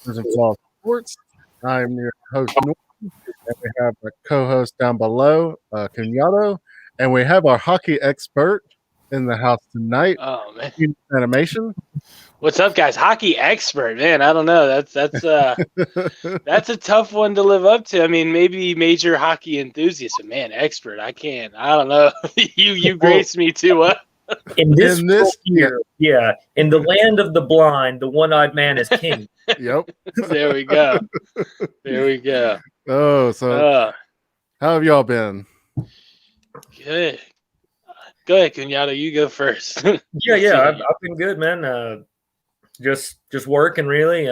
Brothers-In-Flaw Sports. I'm your host, Norm, and we have a co-host down below, Kenyato, and we have our hockey expert in the house tonight, Oh man, Animation. what's up, guys? Hockey expert, man. I don't know. That's a tough one to live up to. I mean, maybe major hockey enthusiast, but man, expert. I don't know. you grace me too well. In this year, yeah, in the land of the blind, the one-eyed man is king. Yep. There we go. Oh, so how have y'all been? Good. Go ahead, Kenyato. You go first. Yeah, I've been good, man. Just working, really.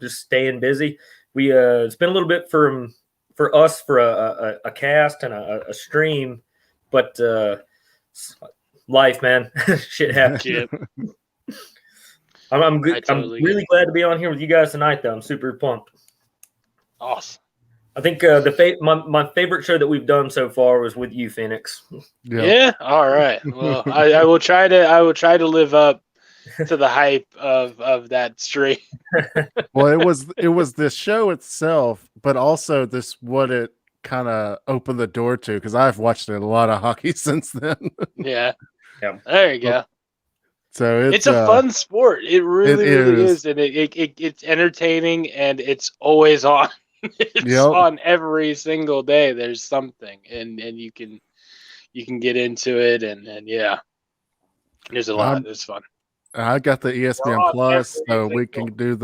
Just staying busy. We it's been a little bit for us for a cast and a stream, but life, man, shit happens. Yep. I'm good. I'm really glad to be on here with you guys tonight, though. I'm super pumped. Awesome. I think my favorite show that we've done so far was with you, Phoenix. Yeah. All right. Well, I will try to live up to the hype of that stream. Well, it was this show itself, but also what it kind of opened the door to, because I've watched a lot of hockey since then. Yeah. There you go. So it's a fun sport. It really is, and it's entertaining, and it's always on. It's on every single day. There's something, and you can get into it, and yeah, there's a lot. It's fun. I got the ESPN Plus, so we can do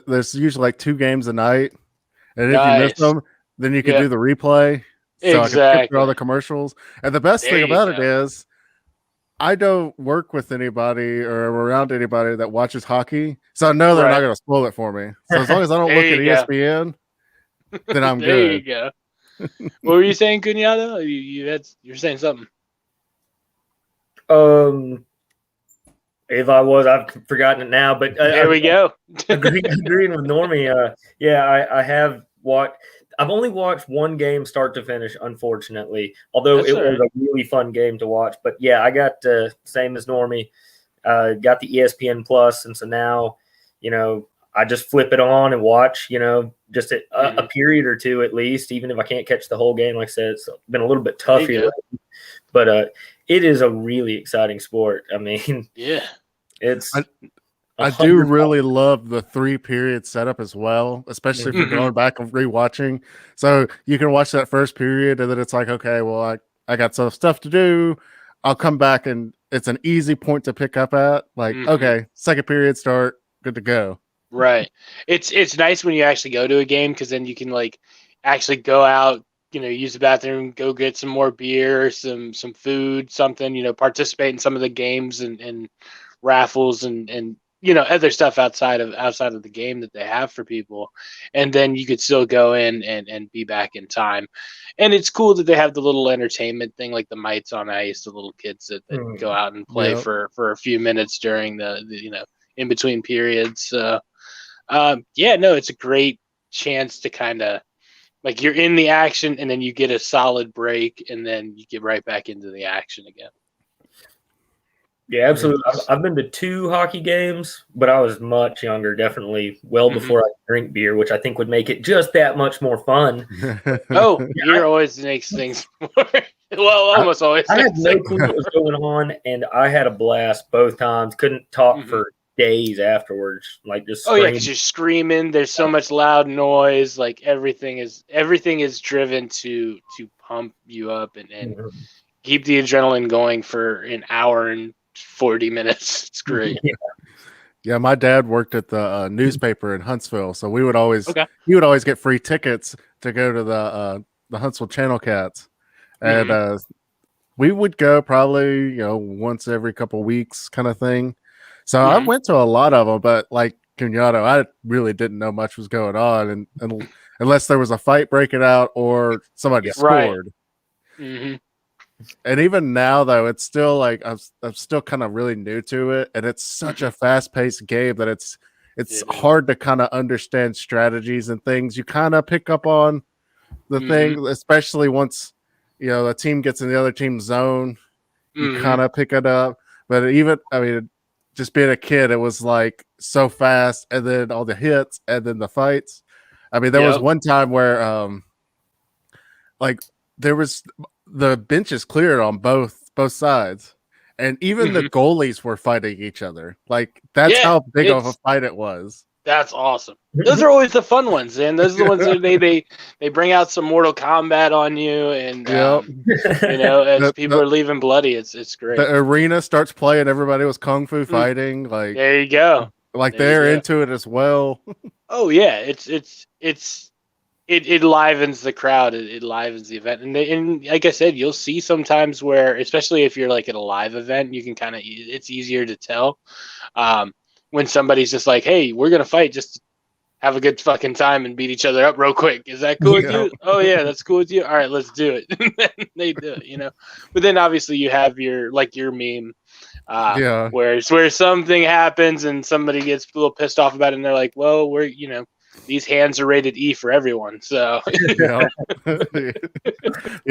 there's usually like 2 games a night, and if you miss them, then you can do the replay. So I can skip through all the commercials. And the best thing about it is, I don't work with anybody or around anybody that watches hockey, so I know they're not going to spoil it for me. So as long as I don't look at ESPN, then I'm good. There you go. What were you saying, Cunyato? You're saying something. If I was, I've forgotten it now. But there we go. Agreeing with Normie. I have watched. I've only watched one game start to finish, unfortunately, although it was a really fun game to watch. But yeah, I got same as Normie, got the ESPN Plus, and so now, I just flip it on and watch, just a period or two at least, even if I can't catch the whole game. Like I said, it's been a little bit tough here, but it is a really exciting sport. I mean, yeah, it's. I do really love the 3-period setup as well, especially if you're going back and rewatching. So you can watch that first period, and then it's like, okay, well, I got some stuff to do. I'll come back, and it's an easy point to pick up at. Like, okay, second period start, good to go. Right. It's nice when you actually go to a game, because then you can actually go out, use the bathroom, go get some more beer, some food, something, participate in some of the games and raffles and other stuff outside of the game that they have for people, and then you could still go in and be back in time. And it's cool that they have the little entertainment thing, like the mites on ice, the little kids that go out and play for a few minutes during the in between periods. So it's a great chance to kind of you're in the action, and then you get a solid break, and then you get right back into the action again. Yeah, absolutely. I've been to 2 hockey games, but I was much younger, definitely well before I drink beer, which I think would make it just that much more fun. Beer always makes things more. Well, almost always. I had no clue what was going on, and I had a blast both times. Couldn't talk for days afterwards, just screaming. Because you're screaming. There's so much loud noise. Everything is driven to pump you up and keep the adrenaline going for an hour and 40 minutes. It's great. Yeah, my dad worked at the newspaper in Huntsville, so he would always get free tickets to go to the Huntsville Channel Cats, and we would go probably once every couple of weeks, kind of thing. So I went to a lot of them, but like Cunyato, I really didn't know much was going on, and unless there was a fight breaking out or somebody scored. And even now, though, it's still I'm still kind of really new to it, and it's such a fast-paced game that it's hard to kind of understand strategies and things. You kind of pick up on the thing, especially once the team gets in the other team's zone. You kind of pick it up, but just being a kid, it was like so fast, and then all the hits, and then the fights. I mean, there was one time where like there was the benches cleared on both sides, and even the goalies were fighting each other. Like that's how big of a fight it was. That's awesome. Those are always the fun ones, and those are the ones that they bring out some Mortal Kombat on you, and you know, as people are leaving bloody, it's great. The arena starts playing. Everybody was kung fu fighting. Like there you go. Like they're into it as well. Oh yeah, it livens the crowd. It livens the event, and like I said, you'll see sometimes where, especially if you're like at a live event, you can kind of it's easier to tell when somebody's just like, "Hey, we're gonna fight, just have a good fucking time and beat each other up real quick. Is that cool with you? Oh yeah, that's cool with you. All right, let's do it." And they do it, you know. But then obviously you have your meme, where something happens and somebody gets a little pissed off about it, and they're like, "Well, we're these hands are rated E for everyone." So yeah,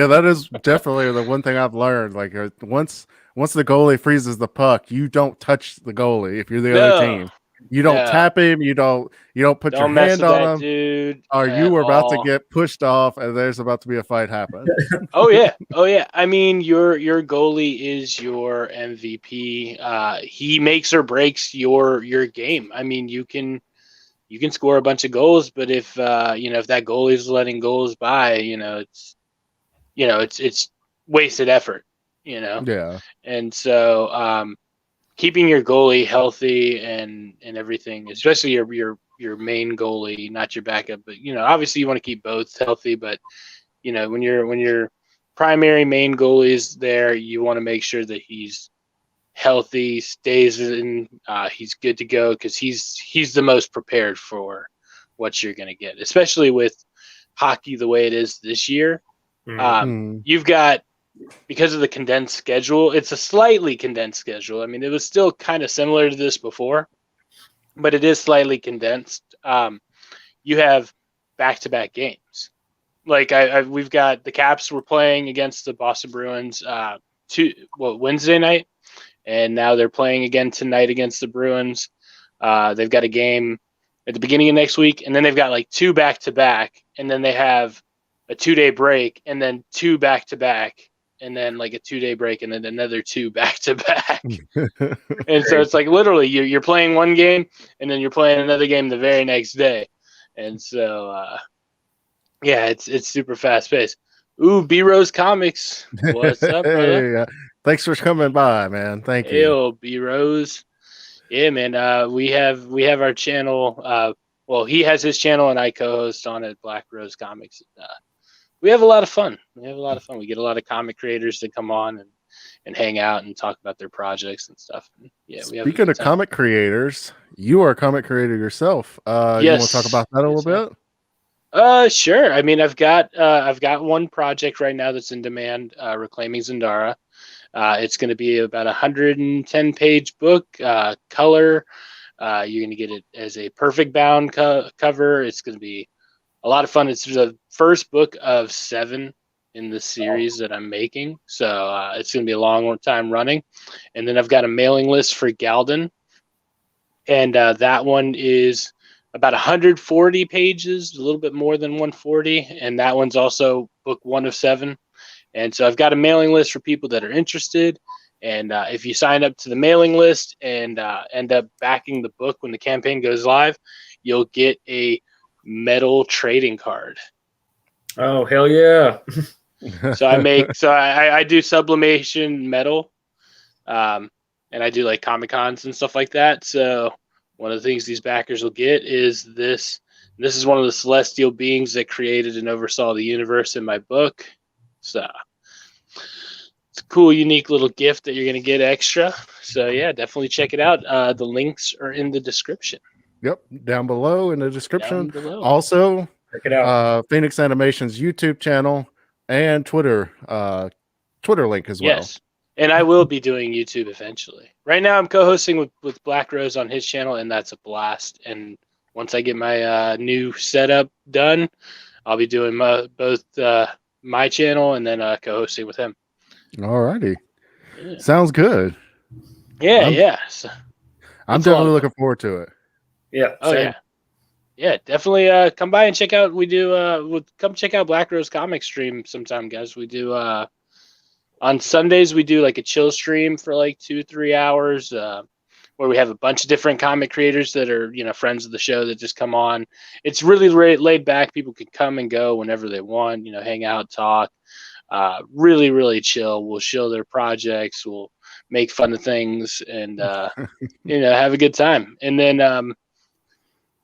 that is definitely the one thing I've learned. Like once the goalie freezes the puck, you don't touch the goalie if you're the other team. You don't tap him. You don't put your hand on him, dude. Or you were about to get pushed off, and there's about to be a fight happen. Oh yeah. I mean, your goalie is your MVP. He makes or breaks your game. I mean, you can score a bunch of goals, but if if that goalie's letting goals by, it's wasted effort. Yeah. And so keeping your goalie healthy and everything, especially your main goalie, not your backup, but obviously you want to keep both healthy, but when your primary main goalie is there, you want to make sure that he's healthy, stays in, he's good to go, because he's the most prepared for what you're going to get, especially with hockey the way it is this year. You've got, because of the condensed schedule, it's a slightly condensed schedule. I mean, it was still kind of similar to this before, but it is slightly condensed. You have back-to-back games. Like we've got the Caps were playing against the Boston Bruins Wednesday night, and now they're playing again tonight against the Bruins. They've got a game at the beginning of next week, and then they've got like 2 back-to-back, and then they have a 2-day break, and then 2 back-to-back, and then like a 2-day break, and then another 2 back-to-back. And so it's like literally you're playing one game, and then you're playing another game the very next day. And so, it's super fast-paced. Ooh, B-Rose Comics. What's up, brother? Thanks for coming by, man. Thank you. Yo, B-Rose. Yeah, man. We have our channel. Well, he has his channel, and I co-host on it, Black Rose Comics. We have a lot of fun. We get a lot of comic creators that come on and hang out and talk about their projects and stuff. And speaking of comic creators, you are a comic creator yourself. Yes. You want to talk about that a little bit? Sure. I mean, I've got one project right now that's in demand, Reclaiming Zendara. It's going to be about 110-page book, color. You're going to get it as a perfect bound cover. It's going to be a lot of fun. It's the first book of 7 in the series that I'm making. So it's going to be a long time running. And then I've got a mailing list for Galden. And that one is about 140 pages, a little bit more than 140. And that one's also book 1 of 7. And so I've got a mailing list for people that are interested. And if you sign up to the mailing list and end up backing the book when the campaign goes live, you'll get a metal trading card. Oh, hell yeah. So I do sublimation metal, and I do like Comic Cons and stuff like that. So one of the things these backers will get is this. This is one of the celestial beings that created and oversaw the universe in my book. So it's a cool, unique little gift that you're going to get extra. So yeah, definitely check it out. The links are in the description. Yep, down below in the description. Also, check it out. Phoenix Animation's YouTube channel and Twitter link as well. Yes, and I will be doing YouTube eventually. Right now, I'm co-hosting with Black Rose on his channel, and that's a blast. And once I get my new setup done, I'll be doing both my channel and then co-hosting with him. Alrighty, sounds good. Yeah, yeah. So, I'm definitely looking forward to it. Yeah. Oh same. yeah. Yeah, definitely come by and check out. We do come check out Black Rose Comic stream sometime, guys. We do on Sundays we do like a chill stream for like 2-3 hours where we have a bunch of different comic creators that are, friends of the show that just come on. It's really laid back. People can come and go whenever they want, hang out, talk. Really, really chill. We'll show their projects. We'll make fun of things and have a good time. And then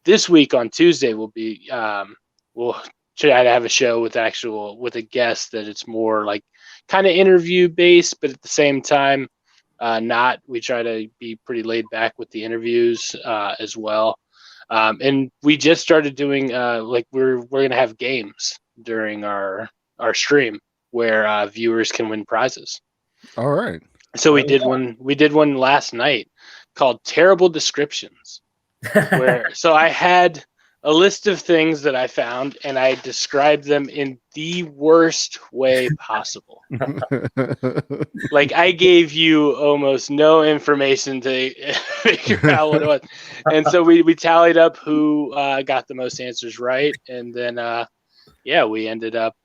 this week on Tuesday we'll try to have a show with a guest that it's more like kind of interview based, but at the same time not. We try to be pretty laid back with the interviews as well. And we just started doing we're gonna have games during our stream where viewers can win prizes. All right. So we did one last night called Terrible Descriptions. So I had a list of things that I found and I described them in the worst way possible. Like I gave you almost no information to figure out what it was. And so we tallied up who got the most answers right. And then, we ended up,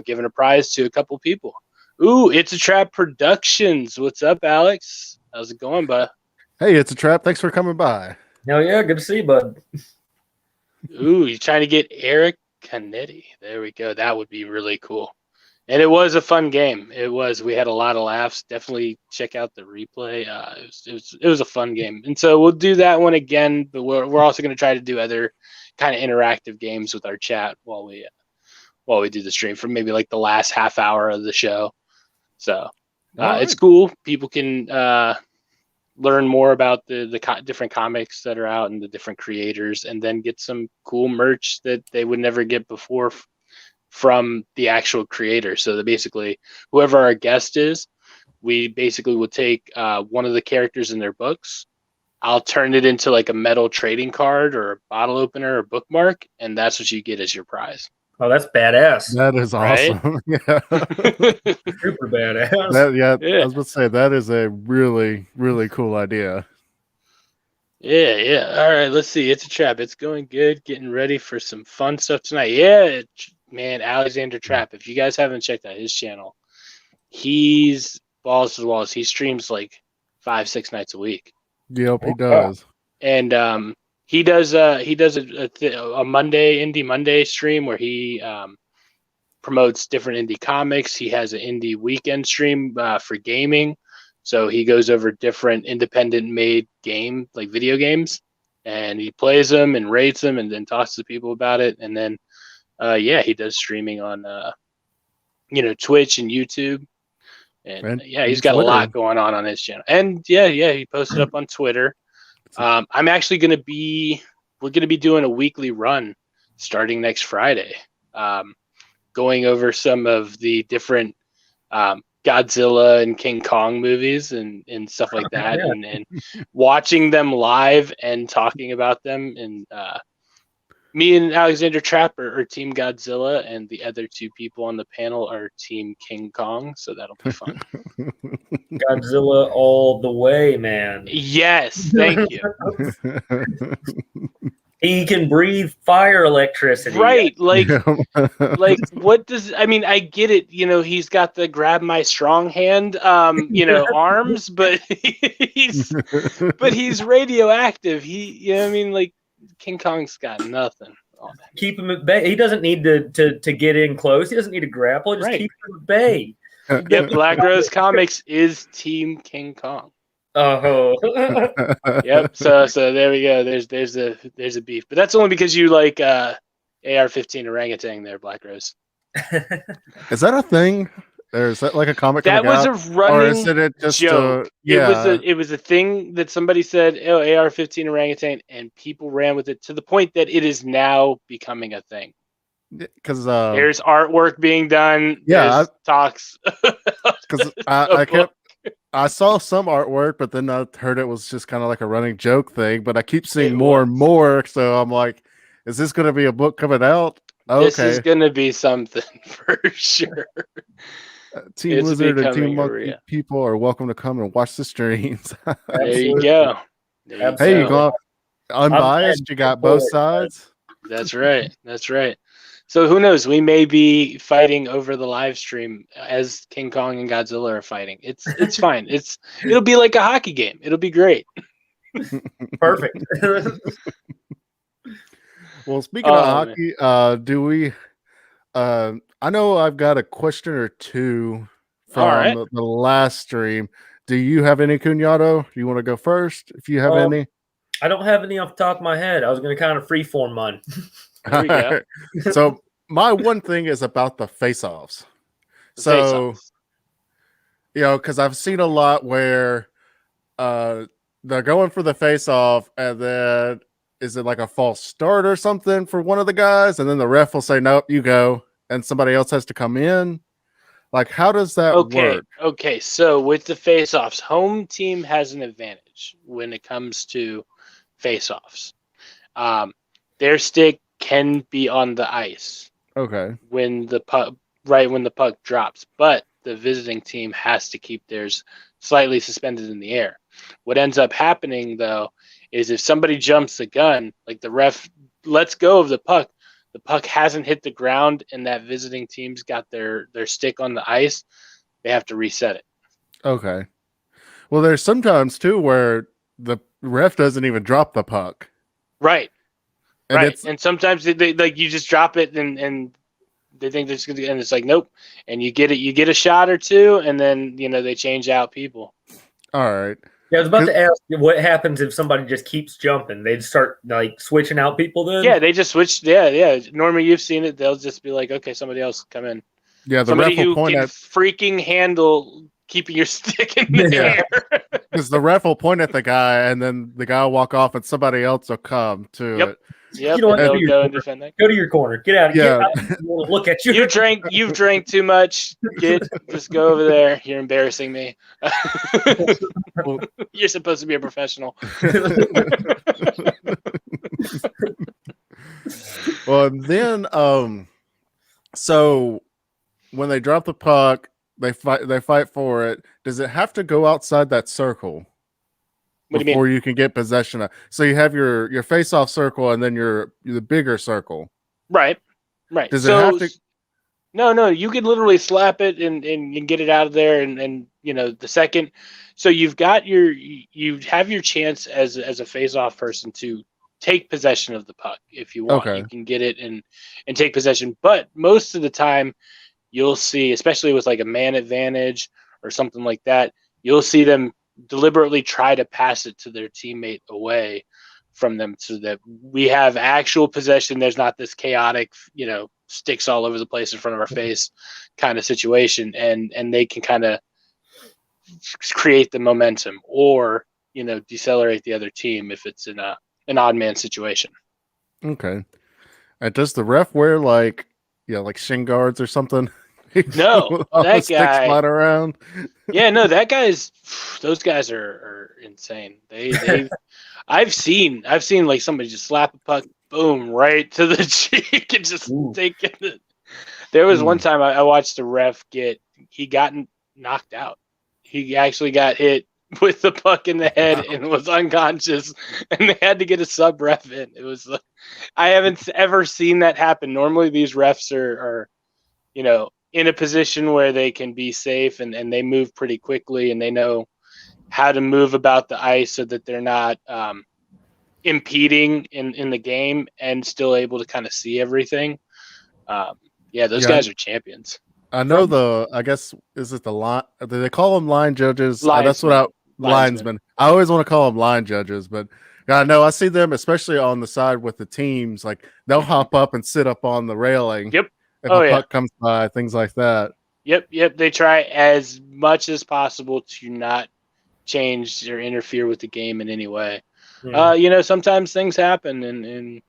giving a prize to a couple people. Ooh, It's a Trap Productions. What's up, Alex? How's it going, bud? Hey, It's a Trap. Thanks for coming by. Hell yeah, good to see you, bud. Ooh, you're trying to get Eric Canetti. There we go. That would be really cool. And it was a fun game. It was. We had a lot of laughs. Definitely check out the replay. It was a fun game. And so we'll do that one again, but we're also going to try to do other kind of interactive games with our chat while we do the stream for maybe like the last half hour of the show. So it's cool. People can learn more about the different comics that are out and the different creators, and then get some cool merch that they would never get before from the actual creator. So that basically whoever our guest is, we basically will take one of the characters in their books. I'll turn it into like a metal trading card or a bottle opener or bookmark, and that's what you get as your prize. Oh, that's badass. That is awesome. Right? Yeah. Super badass. I was about to say, that is a really, really cool idea. Yeah. All right, let's see. It's a Trap. It's going good. Getting ready for some fun stuff tonight. Yeah, man, Alexander Trap. If you guys haven't checked out his channel, he's balls to the walls. He streams like 5-6 nights a week. Yep, he does. And he does a Monday Indie Monday stream where he promotes different indie comics. He has an indie weekend stream for gaming. So he goes over different independent made video games, and he plays them and rates them and then talks to people about it. And then he does streaming on Twitch and YouTube. And he's got Twitter. A lot going on his channel. And he posted up on Twitter. I'm actually we're going to be doing a weekly run starting next Friday, going over some of the different Godzilla and King Kong movies and stuff like that, and watching them live and talking about them. And me and Alexander Trapp are Team Godzilla, and the other two people on the panel are Team King Kong, so that'll be fun. Godzilla all the way, man. Yes, thank you. He can breathe fire electricity. Right, like what does I get it, he's got the grab my strong hand arms, but he's radioactive. King Kong's got nothing on that. Keep him at bay. He doesn't need to get in close. He doesn't need to grapple. Just keep him at bay. Yep, Black Rose Comics is Team King Kong. Oh. Yep. So there we go. There's a beef, but that's only because you like AR-15 orangutan there, Black Rose. Is that a thing? Or is that like a comic? That was out? A running or is it just joke. It was a thing that somebody said, "Oh, AR-15 orangutan," and people ran with it to the point that it is now becoming a thing. Because there's artwork being done. There's talks. Because I saw some artwork, but then I heard it was just kind of like a running joke thing. But I keep seeing more and more, so I'm like, is this going to be a book coming out? Okay. This is going to be something for sure. Team It's Lizard and becoming Team a Monkey real. people are welcome to come and watch the streams. There you go. There you Hey, you go. got unbiased. You got both sides. That's right. That's right. So who knows? We may be fighting over the live stream as King Kong and Godzilla are fighting. It's fine. It'll be like a hockey game. It'll be great. Perfect. Well, speaking of hockey, do we? I know I've got a question or two from the last stream. Do you have any, Cunyato? Do you want to go first? If you have any, I don't have any off the top of my head. I was going to kind of freeform mine. There we go. So my one thing is about the face-offs. Because I've seen a lot where they're going for the face-off, and then is it like a false start or something for one of the guys, and then the ref will say, "Nope, you go," and somebody else has to come in. Like, how does that work? Okay, so with the face-offs, home team has an advantage when it comes to face-offs. Their stick can be on the ice. Okay. When the puck drops, but the visiting team has to keep theirs slightly suspended in the air. What ends up happening though is if somebody jumps the gun, like the ref lets go of the puck hasn't hit the ground, and that visiting team's got their stick on the ice, they have to reset it. Okay. Well, there's sometimes too where the ref doesn't even drop the puck. Right. And right. And sometimes they like you just drop it and they think they're just gonna, and it's like nope. And you get a shot or two, and then they change out people. All right. Yeah, I was about to ask what happens if somebody just keeps jumping. They'd start like switching out people then? Yeah, they just switch. Yeah. Normally you've seen it. They'll just be like, okay, somebody else come in. Yeah, the somebody ref will who point can at freaking handle keeping your stick in the air. Because the ref will point at the guy, and then the guy will walk off, and somebody else will come to it. Yep. You know what? They'll go and defend that. Go to your corner. Get out. Yeah. Look at you. You've drank too much. Just go over there. You're embarrassing me. You're supposed to be a professional. Well, then, so when they drop the puck, they fight for it. Does it have to go outside that circle? What before do you mean? You can get possession of? So you have your face-off circle, and then the bigger circle. Right. Does it have to? No. You can literally slap it and get it out of there, and the second. So you have your chance as a face-off person to take possession of the puck if you want. Okay. You can get it and take possession, but most of the time you'll see, especially with like a man advantage or something like that, you'll see them deliberately try to pass it to their teammate away from them so that we have actual possession. There's not this chaotic, sticks all over the place in front of our face kind of situation, and they can kind of create the momentum or decelerate the other team if it's in an odd man situation. Okay. And does the ref wear like shin guards or something? No, that guy flying around. Yeah, no, those guys are insane. I've seen like somebody just slap a puck, boom, right to the cheek and just take it. There was one time I watched a ref he got knocked out. He actually got hit with the puck in the head and was unconscious, and they had to get a sub ref in. It was like, I haven't ever seen that happen. Normally these refs are in a position where they can be safe and they move pretty quickly, and they know how to move about the ice so that they're not impeding in the game and still able to kind of see everything. Those guys are champions. I know I guess, is it the line? Do they call them line judges? That's what linesmen. I always want to call them line judges, but I know I see them, especially on the side with the teams, like they'll hop up and sit up on the railing. Yep. If a puck comes by, things like that. Yep. They try as much as possible to not change or interfere with the game in any way. Sometimes things happen and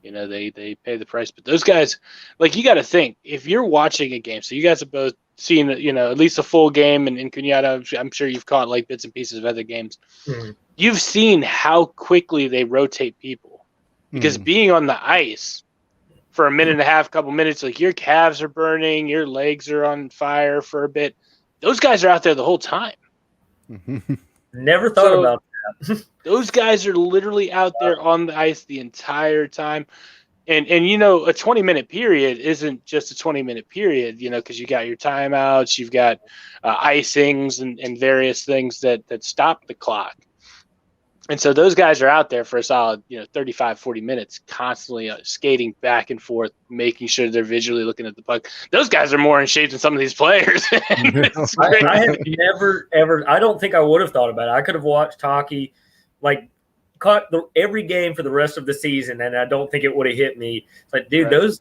they pay the price. But those guys, like, you got to think, if you're watching a game, so you guys have both seen, at least a full game, and Cunyato, I'm sure you've caught like bits and pieces of other games. Mm-hmm. You've seen how quickly they rotate people because being on the ice for a minute and a half, couple minutes, like your calves are burning, your legs are on fire for a bit. Those guys are out there the whole time. Never thought about that. Those guys are literally out there on the ice the entire time. And you know, a 20-minute period isn't just a 20-minute period, you know, because you got your timeouts, you've got icings and various things that stop the clock. And so those guys are out there for a solid, 35, 40 minutes, constantly skating back and forth, making sure they're visually looking at the puck. Those guys are more in shape than some of these players. I have never, ever, I don't think I would have thought about it. I could have watched hockey, like, caught every game for the rest of the season, and I don't think it would have hit me. It's like, dude, those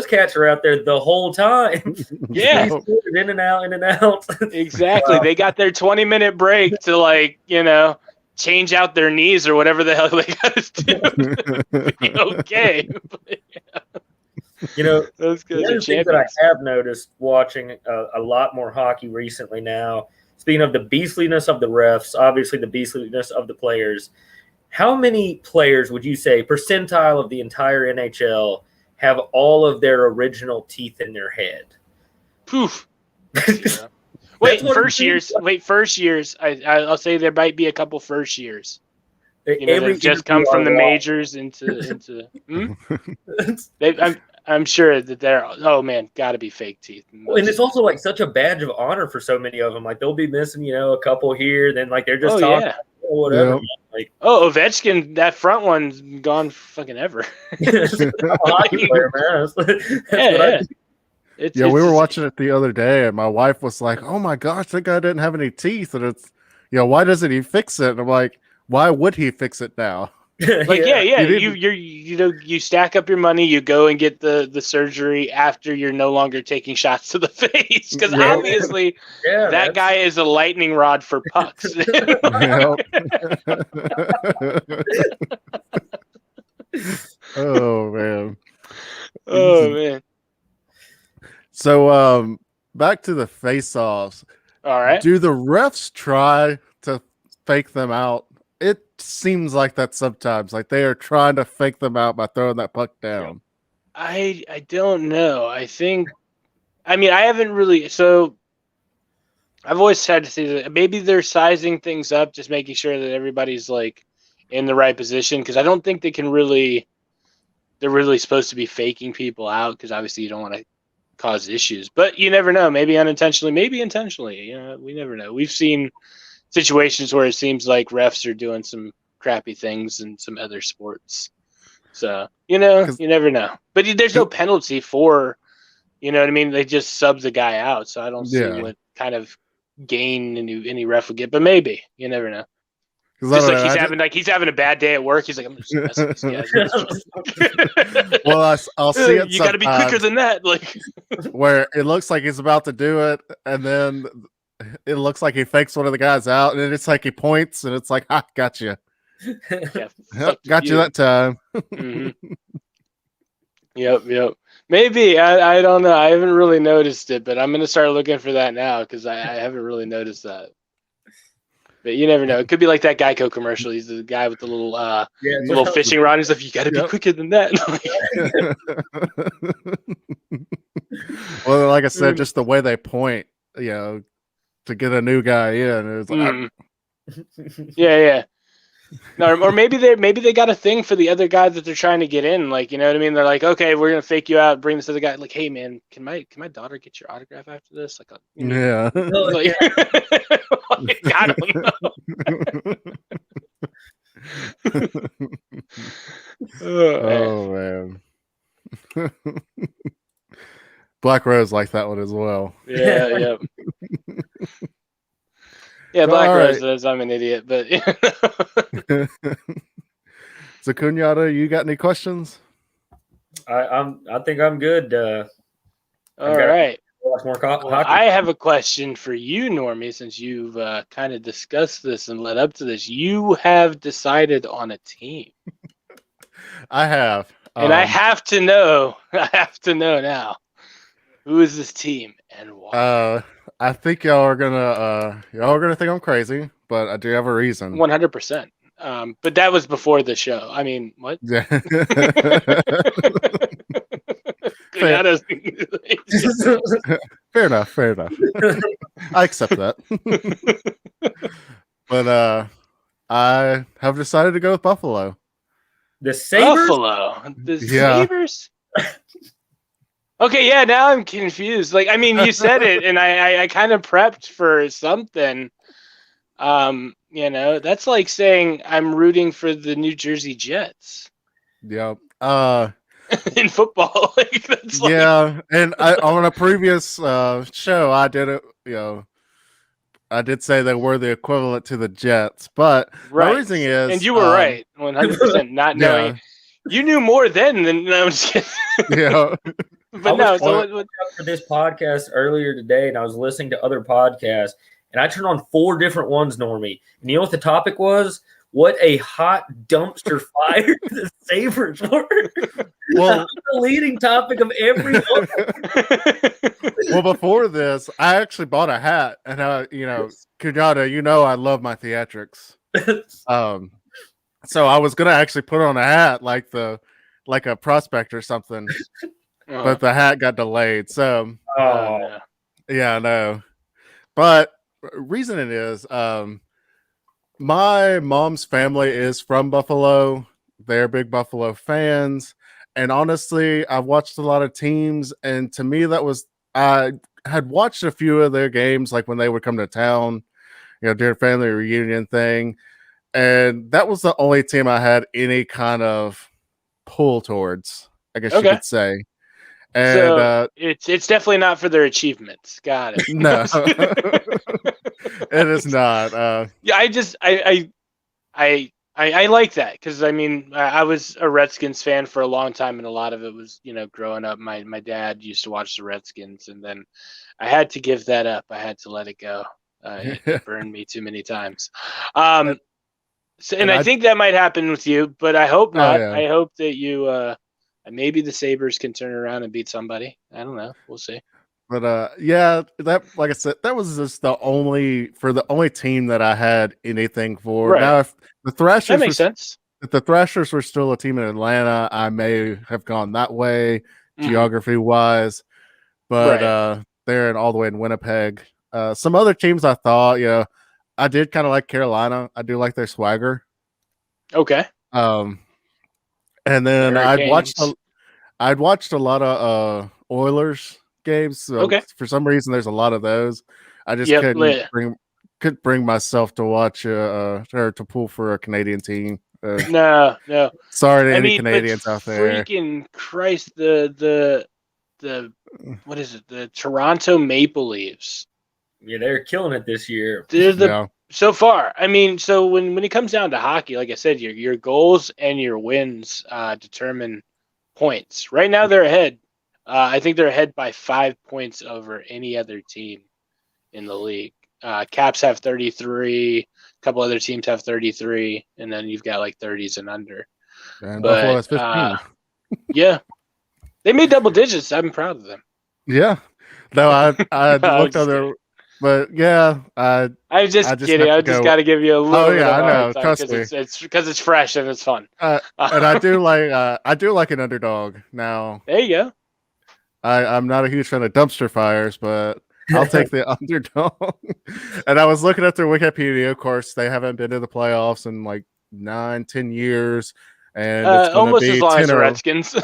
cats are out there the whole time. Yeah. in and out, in and out. Exactly. They got their 20-minute break to, change out their knees or whatever the hell they got to do. Be okay. But, those guys are things that I have noticed watching a lot more hockey recently now, speaking of the beastliness of the refs, obviously the beastliness of the players, how many players would you say, percentile of the entire NHL, have all of their original teeth in their head? Poof. Yeah. First years. I'll say there might be a couple first years. That just come from the majors into. I'm sure that they're. Oh man, got to be fake teeth. Well, and it's also like such a badge of honor for so many of them. Like they'll be missing, a couple here, then like they're just talking or whatever. Yeah. Like, Ovechkin, that front one's gone fucking ever. Hockey player, man. We were watching it the other day, and my wife was like, "Oh my gosh, that guy didn't have any teeth," and it's, why doesn't he fix it? And I'm like, why would he fix it now? You stack up your money, you go and get the surgery after you're no longer taking shots to the face, because obviously that guy is a lightning rod for pucks. Oh man. Oh man. So back to the face-offs. All right. Do the refs try to fake them out? It seems like that sometimes. Like they are trying to fake them out by throwing that puck down. I don't know. I haven't really. So I've always had to say that maybe they're sizing things up, just making sure that everybody's like in the right position. Because I don't think they can really. They're really supposed to be faking people out, because obviously you don't want to cause issues. But you never know. Maybe unintentionally, maybe intentionally. We never know. We've seen situations where it seems like refs are doing some crappy things in some other sports. So, you never know. But there's no penalty for, you know what I mean? They just sub the guy out. So I don't see what kind of gain any ref would get. But maybe. You never know. Just like he's having a bad day at work. He's like, I'm just messing with these guys. Well, I'll see it. You got to be quicker than that. Like where it looks like he's about to do it, and then it looks like he fakes one of the guys out, and then it's like he points, and it's like, got you. Got you that time. Mm-hmm. Yep. Maybe. I don't know. I haven't really noticed it, but I'm going to start looking for that now, because I haven't really noticed that. But you never know. It could be like that Geico commercial. He's the guy with the little fishing rod. He's like, you got to be quicker than that. Well, like I said, just the way they point, to get a new guy in. It's like, Yeah. No, or maybe they got a thing for the other guy that they're trying to get in. Like, you know what I mean? They're like, okay, we're gonna fake you out, bring this other guy. Like, hey man, can my daughter get your autograph after this? Like, yeah. Like, I don't know. Oh man. Black Rose liked that one as well. Yeah. Yeah, Black Rose says I'm an idiot, but So Kunyata, you got any questions? I think I'm good. All right. More I have a question for you, Normie, since you've kind of discussed this and led up to this. You have decided on a team. I have. And I have to know now. Who is this team and why? I think y'all are gonna think I'm crazy, but I do have a reason. 100%. But that was before the show. I mean, what? Yeah. Fair. Fair enough. Fair enough. I accept that. But I have decided to go with Buffalo. The Sabres? Buffalo. The Sabres? Okay, yeah, now I'm confused. Like, I mean, you said it, and I kind of prepped for something. That's like saying I'm rooting for the New Jersey Jets. Yep. In football, and on a previous show, I did it. I did say they were the equivalent to the Jets, but my reasoning is, and you were right, 100%. Not knowing, you knew more then than no, I'm just kidding. Yeah, but no. So for this podcast earlier today, and I was listening to other podcasts, and I turned on 4 different ones, Normie. And you know what the topic was? What a hot dumpster fire the Sabres were. Well, the leading topic of every one. Well, before this, I actually bought a hat, and Kenyatta, I love my theatrics. So I was gonna actually put on a hat like a prospect or something, but the hat got delayed. So, yeah, I know. But reason it is, my mom's family is from Buffalo. They're big Buffalo fans. And honestly, I've watched a lot of teams. And to me, I had watched a few of their games, like when they would come to town, during family reunion thing. And that was the only team I had any kind of pull towards, I guess you could say. And so it's definitely not for their achievements. Got it. No. It is not. I like that because I mean I was a Redskins fan for a long time, and a lot of it was growing up. My dad used to watch the Redskins, and then I had to give that up. I had to let it go. It burned me too many times. I think that might happen with you, but I hope not. Yeah. I hope that you maybe the Sabres can turn around and beat somebody. I don't know. We'll see. But that, like I said, that was just the only team that I had anything for. Right. Now, if the Thrashers, that makes sense. If the Thrashers were still a team in Atlanta, I may have gone that way, geography wise. But they're all the way in Winnipeg. Some other teams I thought, I did kind of like Carolina. I do like their swagger. Okay. And then I'd watched a lot of Oilers games. So for some reason, there's a lot of those. I just couldn't bring myself to watch or to pull for a Canadian team. No. Sorry to any Canadians out there. Freaking Christ, the what is it? The Toronto Maple Leafs. Yeah, they're killing it this year. So far. I mean, so when it comes down to hockey, like I said, your goals and your wins determine points. Right now, they're ahead. I think they're ahead by 5 points over any other team in the league. Caps have 33. A couple other teams have 33, and then you've got like 30s and under. And Buffalo has 15. Yeah, they made double digits. I'm proud of them. Yeah, no, I looked on their. But yeah, I'm just kidding. I just got to give you a little. Oh yeah, I know. Trust me, it's because it's fresh and it's fun. And I do like an underdog. Now there you go. I'm not a huge fan of dumpster fires, but I'll take the underdog. And I was looking at their Wikipedia. Of course, they haven't been to the playoffs in like 9-10 years, and it's almost as long as the Redskins.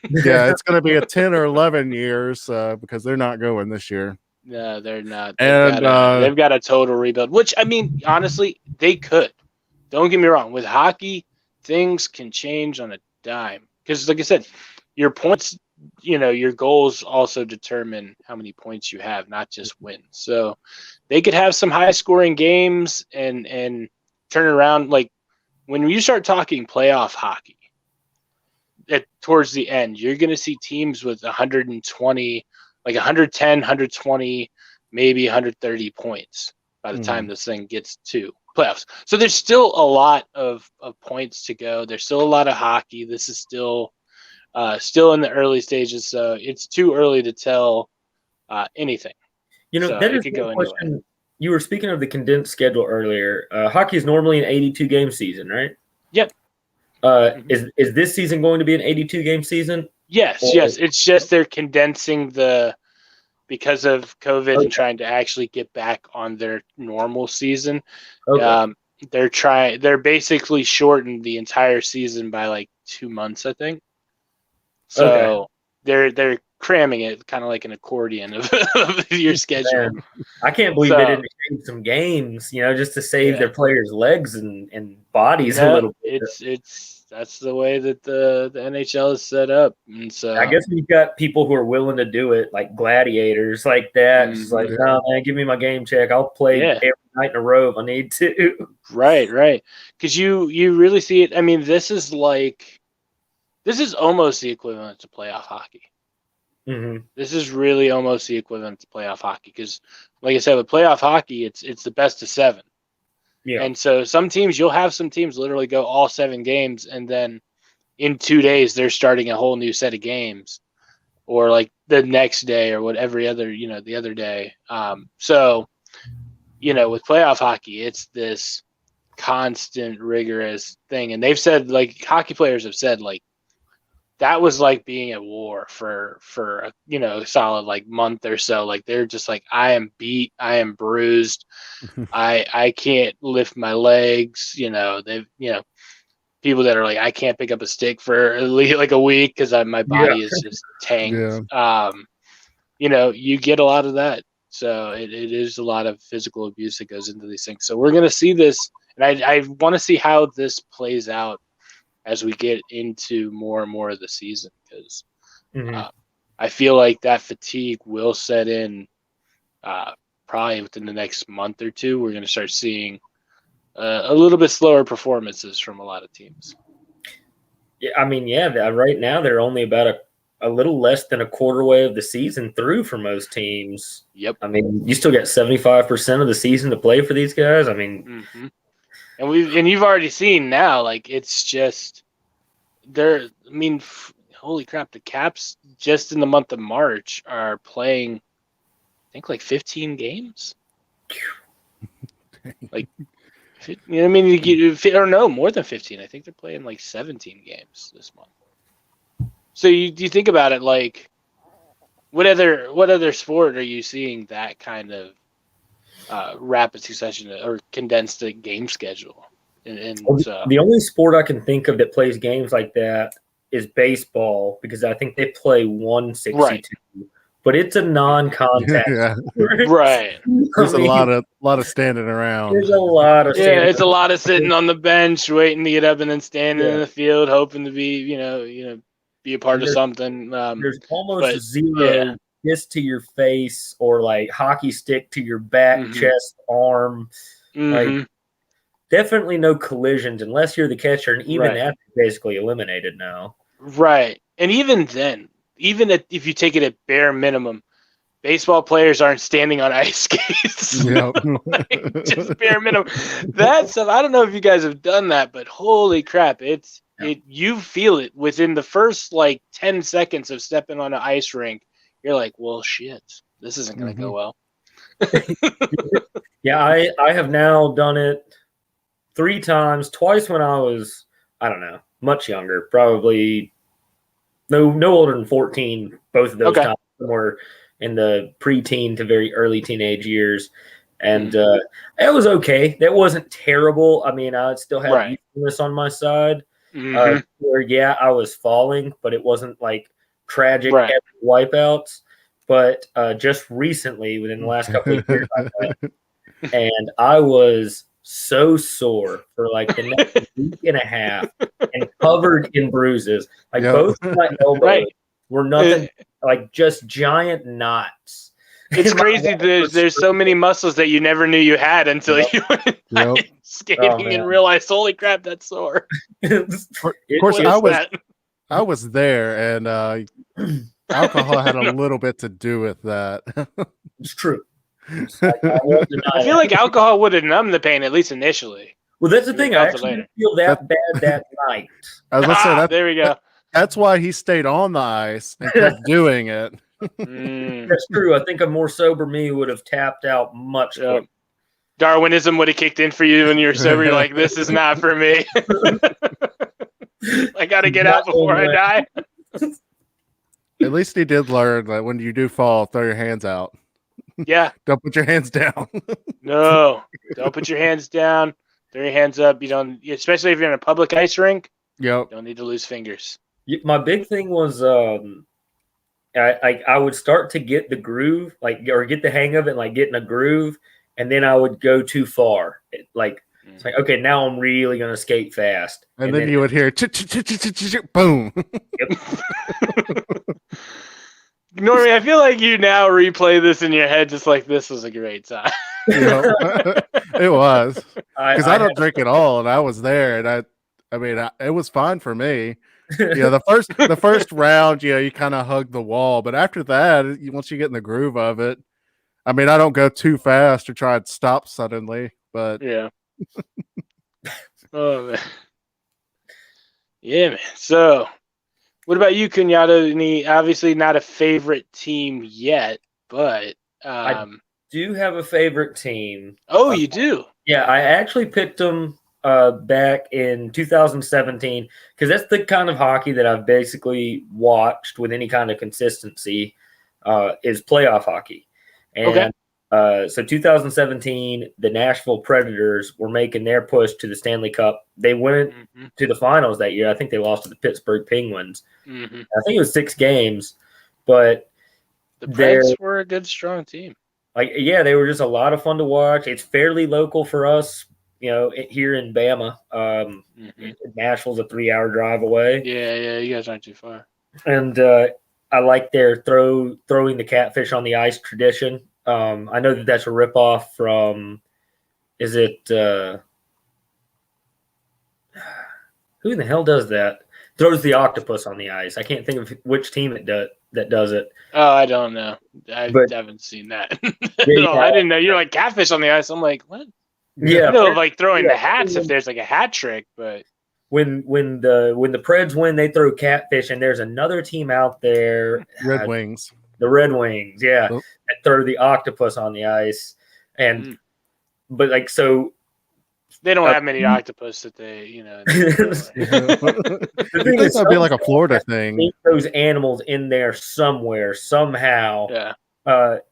Yeah, it's going to be a 10 or 11 years because they're not going this year. No, they're not. They've got a total rebuild, which, I mean, honestly, they could. Don't get me wrong. With hockey, things can change on a dime. Because, like I said, your points, your goals also determine how many points you have, not just wins. So they could have some high-scoring games and turn around. Like, when you start talking playoff hockey, towards the end, you're going to see teams with 120 like 110, 120, maybe 130 points by the time this thing gets to playoffs. So there's still a lot of points to go. There's still a lot of hockey. This is still in the early stages, so it's too early to tell anything. That is a question. You were speaking of the condensed schedule earlier. Hockey is normally an 82-game season, right? Yep. Is this season going to be an 82-game season? Yes, yes. It's just they're condensing because of COVID and trying to actually get back on their normal season. Okay. They're basically shortened the entire season by like 2 months, I think. So they're cramming it kind of like an accordion of your schedule. Man, I can't believe they didn't change some games, just to save their players' legs and bodies a little bit. That's the way that the NHL is set up. And so I guess we've got people who are willing to do it, like gladiators like that. Just like, no, man, give me my game check. I'll play every night in a row if I need to. Right. Because you really see it. I mean, this is almost the equivalent to playoff hockey. Mm-hmm. This is really almost the equivalent to playoff hockey because, like I said, with playoff hockey, it's the best of 7. Yeah. And so you'll have some teams literally go all 7 games, and then in 2 days they're starting a whole new set of games, or like the next day or whatever the other day. So with playoff hockey, it's this constant rigorous thing, and they've said, like, hockey players have said, like, that was like being at war for a solid like month or so. Like, they're just like, I am beat, I am bruised, I can't lift my legs. They've people that are like, I can't pick up a stick for at least like a week because my body is just tanked. Yeah. You get a lot of that. So it is a lot of physical abuse that goes into these things. So we're gonna see this, and I want to see how this plays out as we get into more and more of the season, because I feel like that fatigue will set in probably within the next month or two. We're going to start seeing a little bit slower performances from a lot of teams. Yeah, I mean, right now they're only about a little less than a quarter way of the season through for most teams. Yep. I mean, you still got 75% of the season to play for these guys. I mean, and you've already seen now, like, it's just they're. I mean, holy crap! The Caps just in the month of March are playing, I think, like 15 games. Like, I mean, or no, more than 15. I think they're playing like 17 games this month. So you think about it, like, what other sport are you seeing that kind of rapid succession or condensed game schedule? The only sport I can think of that plays games like that is baseball, because I think they play 162, but it's a non-contact sport. Right. There's a lot of standing around. There's a lot of it's a lot of sitting on the bench waiting to get up and then standing in the field hoping to be be a part of something. There's almost zero kiss to your face or like hockey stick to your back, chest, arm. Like, definitely no collisions unless you're the catcher, and even that's basically eliminated now. Right. And even then, even if you take it at bare minimum, baseball players aren't standing on ice skates. Yep. Like, just bare minimum. That stuff, I don't know if you guys have done that, but holy crap, you feel it within the first like 10 seconds of stepping on an ice rink. You're like, well, shit, this isn't going to go well. Yeah, I have now done it 3 times, twice when I was, I don't know, much younger, probably no older than 14. Both of those times were in the preteen to very early teenage years. And it was okay. That wasn't terrible. I mean, I still had usefulness on my side. Where, I was falling, but it wasn't like tragic wipeouts. But just recently, within the last couple of years, and I was so sore for like the next week and a half and covered in bruises. Like both of my elbows were nothing, like just giant knots. It's crazy. There's so many muscles that you never knew you had until you went skating and realized, holy crap, that's sore. Of course, I was there, and alcohol had a little bit to do with that. It's true. I feel like alcohol would have numbed the pain, at least initially. Well, that's the thing. I actually didn't feel that bad that night. I was going to say, there we go. That's why he stayed on the ice and kept doing it. That's true. I think a more sober me would have tapped out much quicker. Darwinism would have kicked in for you when you were sober. You're like, this is not for me. I got to get out before I die. At least he did learn that when you do fall, throw your hands out. Yeah. Don't put your hands down. No, don't put your hands down. Throw your hands up. You don't, especially if you're in a public ice rink. Yep. Don't need to lose fingers. My big thing was I would start to get the groove, or get the hang of it, like get in a groove, and then I would go too far. It's like, okay, now I'm really gonna skate fast, and then you would hear boom. Normie, I feel like you now replay this in your head just like this was a great time. It was, because I don't drink at all, and I was there, and I mean, it was fine for me. The first round, you kind of hug the wall, but after that, once you get in the groove of it, I mean, I don't go too fast or try to stop suddenly, but yeah. Oh man, yeah, man. So, what about you, Kenyatta? Obviously not a favorite team yet, but I do have a favorite team. Oh, you do? Yeah, I actually picked them back in 2017 because that's the kind of hockey that I've basically watched with any kind of consistency is playoff hockey. And so 2017, the Nashville Predators were making their push to the Stanley Cup. They went to the finals that year. I think they lost to the Pittsburgh Penguins. I think it was 6 games, but the Preds were a good, strong team. They were just a lot of fun to watch. It's fairly local for us, here in Bama. Nashville's a 3-hour drive away. Yeah, you guys aren't too far. And I like their throwing the catfish on the ice tradition. I know that's a ripoff from, is it, who in the hell does that? Throws the octopus on the ice. I can't think of which team that does it. Oh, I don't know. I haven't seen that. No, I didn't know. You're like catfish on the ice. I'm like, what? Yeah. Like throwing the hats if there's like a hat trick, but when the Preds win, they throw catfish, and there's another team out there, Red Wings. The Red Wings, that throw the octopus on the ice, but like so. They don't have many octopus that they, I think that'd be like a Florida thing. Those animals in there somewhere, somehow. Yeah.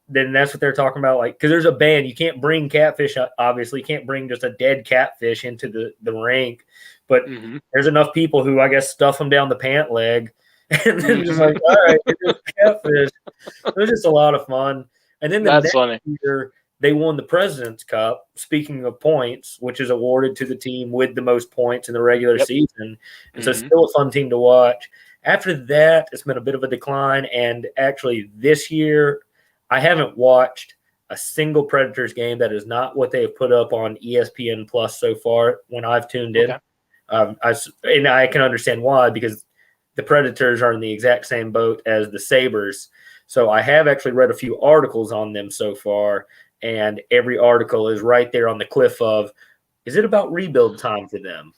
Then that's what they're talking about. Like, because there's a ban. You can't bring catfish. Obviously, you can't bring just a dead catfish into the rink. But there's enough people who, I guess, stuff them down the pant leg, and then just like, all right, it's catfish. It was just a lot of fun. And then the next year, they won the President's Cup, speaking of points, which is awarded to the team with the most points in the regular season. And so still a fun team to watch. After that, it's been a bit of a decline. And actually this year, I haven't watched a single Predators game that is not what they have put up on ESPN Plus so far when I've tuned in. And I can understand why, because the Predators are in the exact same boat as the Sabres. So I have actually read a few articles on them so far. And every article is right there on the cliff of, is it about rebuild time for them?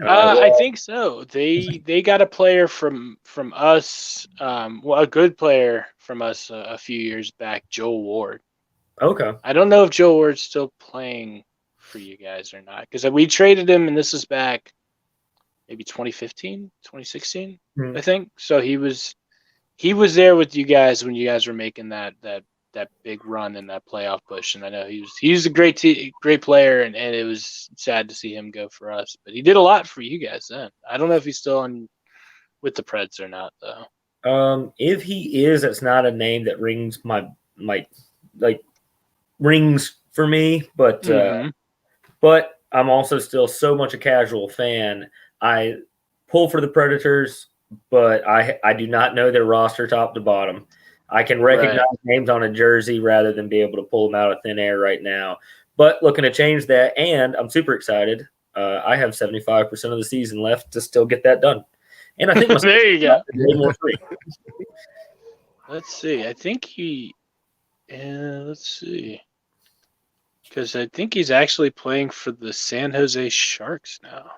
I think so. They got a player from us, a good player from us a few years back, Joe Ward. Okay. I don't know if Joe Ward's still playing for you guys or not, because we traded him, and this is back maybe 2015, 2016, I think. So he was there with you guys when you guys were making that big run in that playoff push, and I know he's a great player, and it was sad to see him go for us, but he did a lot for you guys then. I don't know if he's still on with the Preds or not, though. If he is, it's not a name that rings rings for me, but I'm also still so much a casual fan. I pull for the Predators, but I do not know their roster top to bottom. I can recognize names on a jersey rather than be able to pull them out of thin air right now. But looking to change that, and I'm super excited. I have 75% of the season left to still get that done. And I think there you go. More free. Let's see. I think let's see. Because I think he's actually playing for the San Jose Sharks now.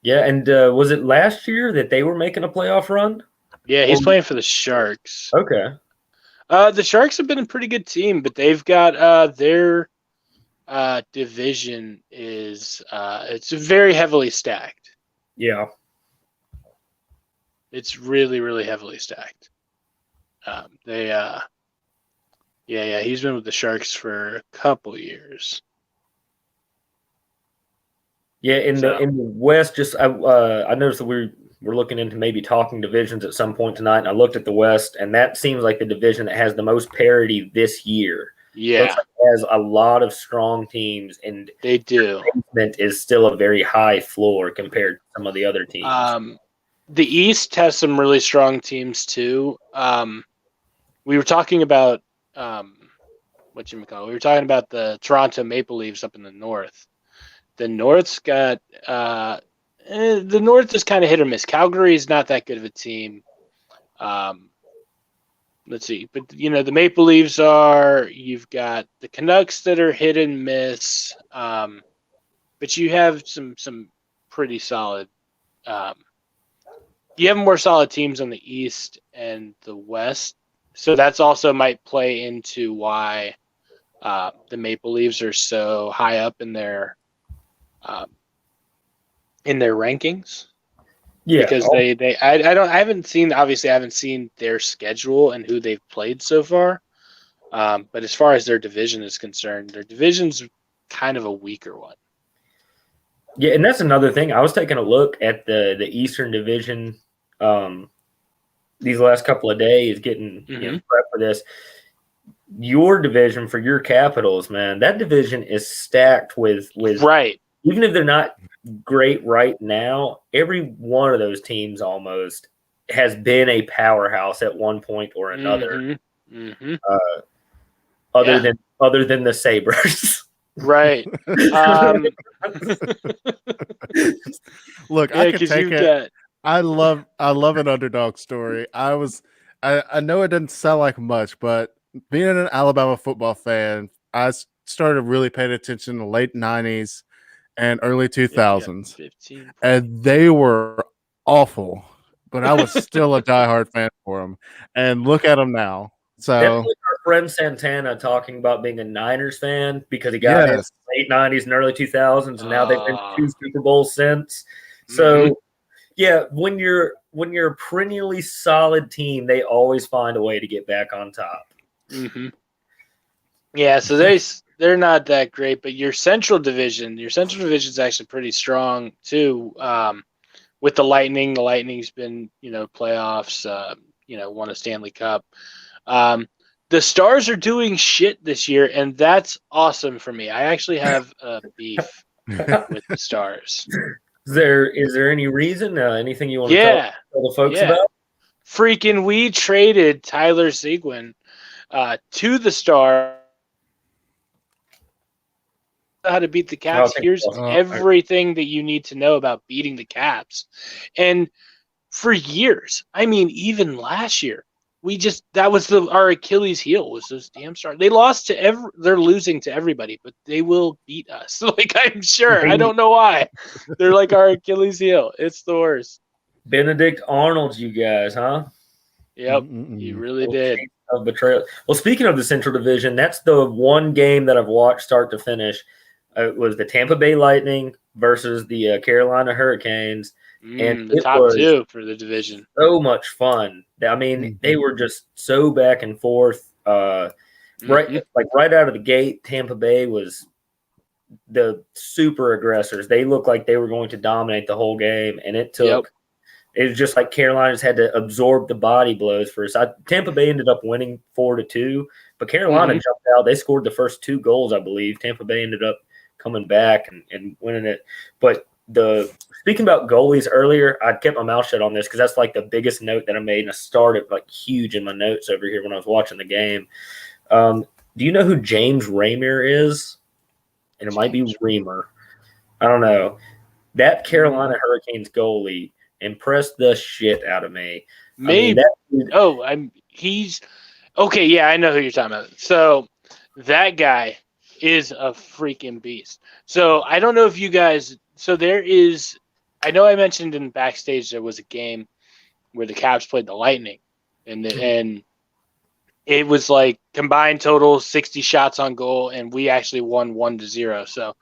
Yeah, and was it last year that they were making a playoff run? Yeah, he's playing for the Sharks. Okay. The Sharks have been a pretty good team, but they've got their division is it's very heavily stacked. Yeah. It's really, really heavily stacked. He's been with the Sharks for a couple years. Yeah, in the West, just I noticed that we're looking into maybe talking divisions at some point tonight, and I looked at the West, and that seems like the division that has the most parity this year. Yeah, looks like it has a lot of strong teams, and they do. The is still a very high floor compared to some of the other teams. The East has some really strong teams too. We were talking about We were talking about the Toronto Maple Leafs up in the North. The North's got the North is kind of hit or miss. Calgary is not that good of a team. Let's see, but the Maple Leafs are. You've got the Canucks that are hit and miss, but you have some pretty solid. You have more solid teams on the East and the West, so that's also might play into why the Maple Leafs are so high up in their rankings. Yeah, because I haven't seen their schedule and who they've played so far. But as far as their division is concerned, their division's kind of a weaker one. Yeah, and that's another thing. I was taking a look at the Eastern Division these last couple of days, getting prep for this. Your division for your Capitals, man, that division is stacked with right. Even if they're not great right now, every one of those teams almost has been a powerhouse at one point or another. Other than the Sabres. Right. Look, I can take it. I love an underdog story. I know it doesn't sound like much, but being an Alabama football fan, I started really paying attention in the late 90s and early 2000s. And they were awful, but I was still a diehard fan for them. And look at them now. So definitely our friend Santana talking about being a Niners fan because he got in the late 90s and early 2000s, and now they've been 2 Super Bowls since. So yeah, when you're a perennially solid team, they always find a way to get back on top. Yeah, so they're not that great, but your Central Division is actually pretty strong too. With the Lightning, the Lightning's been playoffs, won a Stanley Cup. The Stars are doing shit this year, and that's awesome for me. I actually have a beef with the Stars. Is there any reason? Anything you want to tell the folks about? Freaking, we traded Tyler Seguin to the Stars. How to beat the Caps. Here's everything that you need to know about beating the Caps. And for years, I mean, even last year, that was our Achilles heel was those damn Stars. They lost to they're losing to everybody, but they will beat us. Like, I'm sure. I don't know why. They're like our Achilles heel. It's the worst. Benedict Arnold, you guys, huh? Yep, he really did. Of betrayal. Well, speaking of the Central Division, that's the one game that I've watched start to finish. It was the Tampa Bay Lightning versus the Carolina Hurricanes. And the top 2 for the division. So much fun. I mean, they were just so back and forth. Right out of the gate, Tampa Bay was the super aggressors. They looked like they were going to dominate the whole game, and it took. It was just like Carolina's had to absorb the body blows first. Tampa Bay ended up winning 4-2, but Carolina jumped out. They scored the first 2 goals, I believe. Tampa Bay ended up coming back and winning it. But speaking about goalies earlier, I kept my mouth shut on this because that's like the biggest note that I made, and I started like huge in my notes over here when I was watching the game. Do you know who James Reimer is? And it might be Reimer. I don't know. That Carolina Hurricanes goalie impressed the shit out of me. Maybe. He's okay. Yeah, I know who you're talking about. So that guy is a freaking beast. So I don't know if you guys. So I know I mentioned in backstage there was a game where the Caps played the Lightning, and it was like combined total 60 shots on goal, and we actually won 1-0. So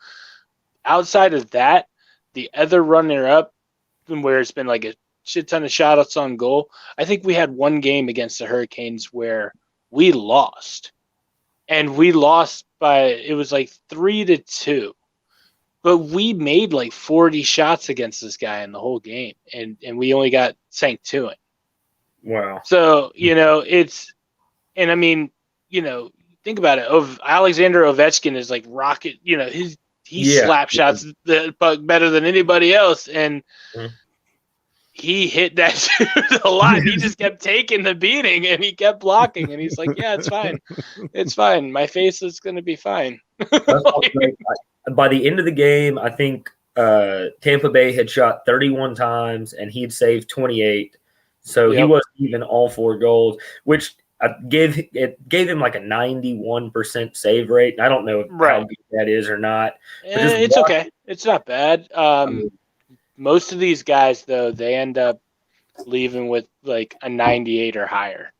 outside of that, the other runner up, where it's been like a shit ton of shots on goal. I think we had one game against the Hurricanes where we lost. And we lost by, it was like 3-2. But we made like 40 shots against this guy in the whole game. And we only got sank to it. Wow. So, and I mean, think about it. Alexander Ovechkin is like rocket, he slap shots the puck better than anybody else. And he hit that dude a lot. He just kept taking the beating and he kept blocking. And he's like, yeah, it's fine. It's fine. My face is going to be fine. By the end of the game, I think Tampa Bay had shot 31 times and he'd saved 28. So he wasn't even all 4 goals, which gave him like a 91% save rate. I don't know how good that is or not. It's okay. It's not bad. Most of these guys, though, they end up leaving with like a 98 or higher.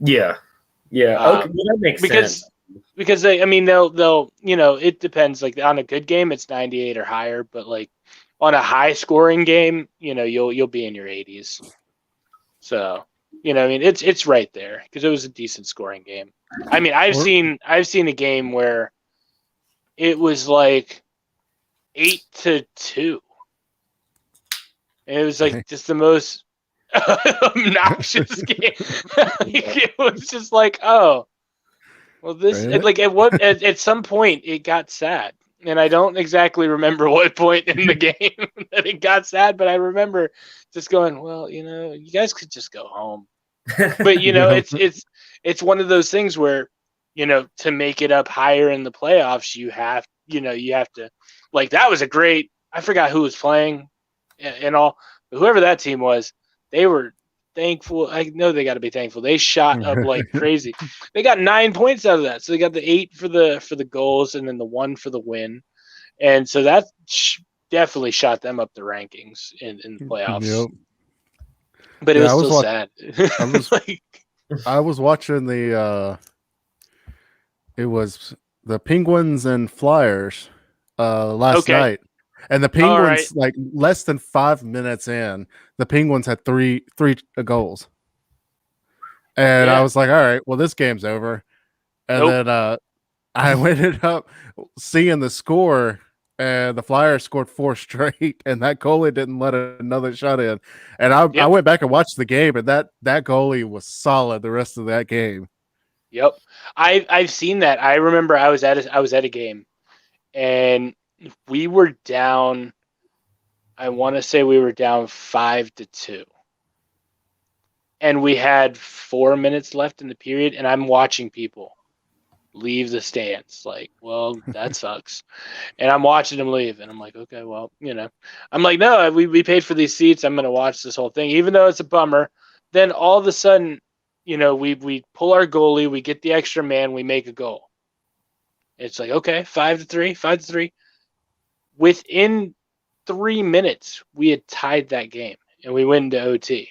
Yeah. Okay, well, that makes sense. Because they'll it depends. Like on a good game, it's 98 or higher, but like on a high scoring game, you'll be in your 80s. So, it's right there because it was a decent scoring game. I mean, I've seen a game where it was like 8-2. And it was like just the most obnoxious game. It was just like, oh, well, this like at some point it got sad, and I don't exactly remember what point in the game that it got sad, but I remember just going, well, you guys could just go home. But it's one of those things where to make it up higher in the playoffs, you have to, like, that was a great. I forgot who was playing. And all, whoever that team was, they were thankful. I know they got to be thankful. They shot up like crazy. They got 9 points out of that. So they got the 8 for the goals and then the 1 for the win. And so that definitely shot them up the rankings in the playoffs. Yep. But it was still sad. I was watching it was the Penguins and Flyers last night. And the Penguins, like less than 5 minutes in, the Penguins had three goals. And I was like, all right, well, this game's over. And then I ended up seeing the score, and the Flyers scored 4 straight, and that goalie didn't let another shot in. And I went back and watched the game, and that goalie was solid the rest of that game. Yep. I've seen that. I remember I was at a game, and we were down, I want to say we were down 5-2. And we had 4 minutes left in the period, and I'm watching people leave the stands. Like, well, that sucks. And I'm watching them leave, and I'm like, okay, well, I'm like, no, we paid for these seats. I'm going to watch this whole thing, even though it's a bummer. Then all of a sudden, we pull our goalie, we get the extra man, we make a goal. It's like, okay, 5-3. Within 3 minutes, we had tied that game, and we went into OT.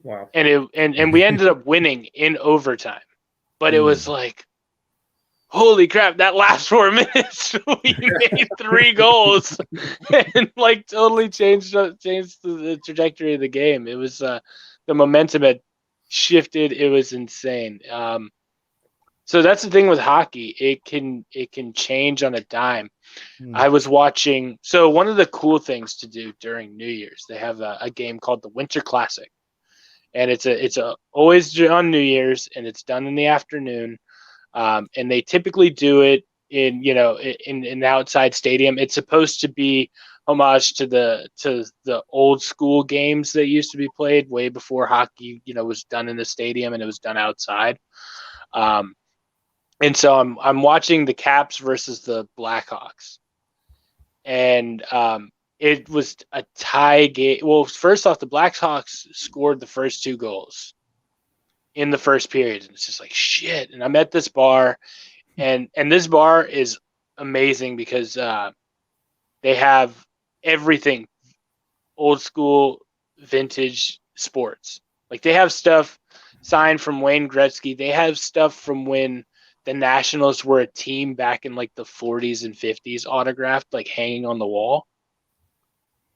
Wow! And we ended up winning in overtime, but it was like, holy crap! That last 4 minutes, we made 3 goals, and like totally changed the trajectory of the game. It was the momentum had shifted. It was insane. So that's the thing with hockey. It can change on a dime. I was watching. So one of the cool things to do during New Year's, they have a game called the Winter Classic, and it's always on New Year's, and it's done in the afternoon. And they typically do it in an outside stadium. It's supposed to be homage to the old school games that used to be played way before hockey, was done in the stadium and it was done outside. And so I'm watching the Caps versus the Blackhawks, and it was a tie game. Well, first off, the Blackhawks scored the first 2 goals in the first period, and it's just like shit. And I'm at this bar, and this bar is amazing because they have everything old school, vintage sports. Like they have stuff signed from Wayne Gretzky. They have stuff from when the Nationals were a team back in like the 40s and 50s, autographed, like hanging on the wall.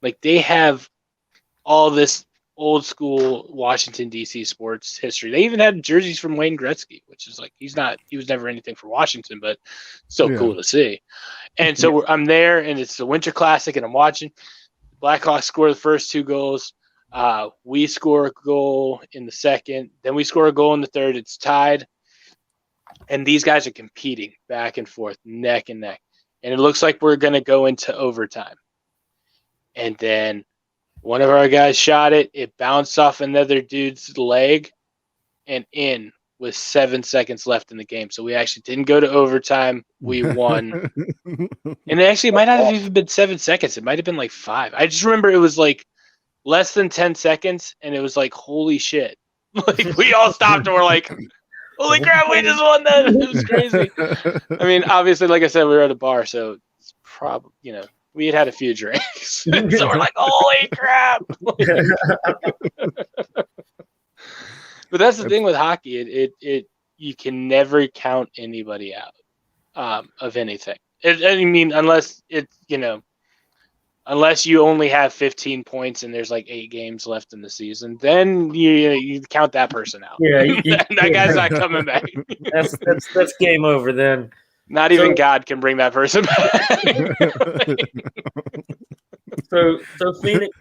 Like they have all this old school Washington D.C. sports history. They even had jerseys from Wayne Gretzky, which is like he was never anything for Washington, but still cool to see. And so I'm there, and it's the Winter Classic, and I'm watching. Blackhawks score the first 2 goals. We score a goal in the second. Then we score a goal in the third. It's tied. And these guys are competing back and forth, neck and neck. And it looks like we're going to go into overtime. And then one of our guys shot it. It bounced off another dude's leg and in with 7 seconds left in the game. So we actually didn't go to overtime. We won. And it might not have even been 7 seconds. It might have been like 5. I just remember it was like less than 10 seconds, and it was like, holy shit. Like, we all stopped and we're like, holy crap, we just won that. It was crazy. I mean, obviously, like I said, we were at a bar, so it's probably, we had a few drinks. So we're like, holy crap. But that's the thing with hockey. It you can never count anybody out of anything. I mean, unless it's, unless you only have 15 points and there's like 8 games left in the season, then you count that person out. Yeah, that guy's not coming back. That's game over then. Not even God can bring that person back. So Phoenix,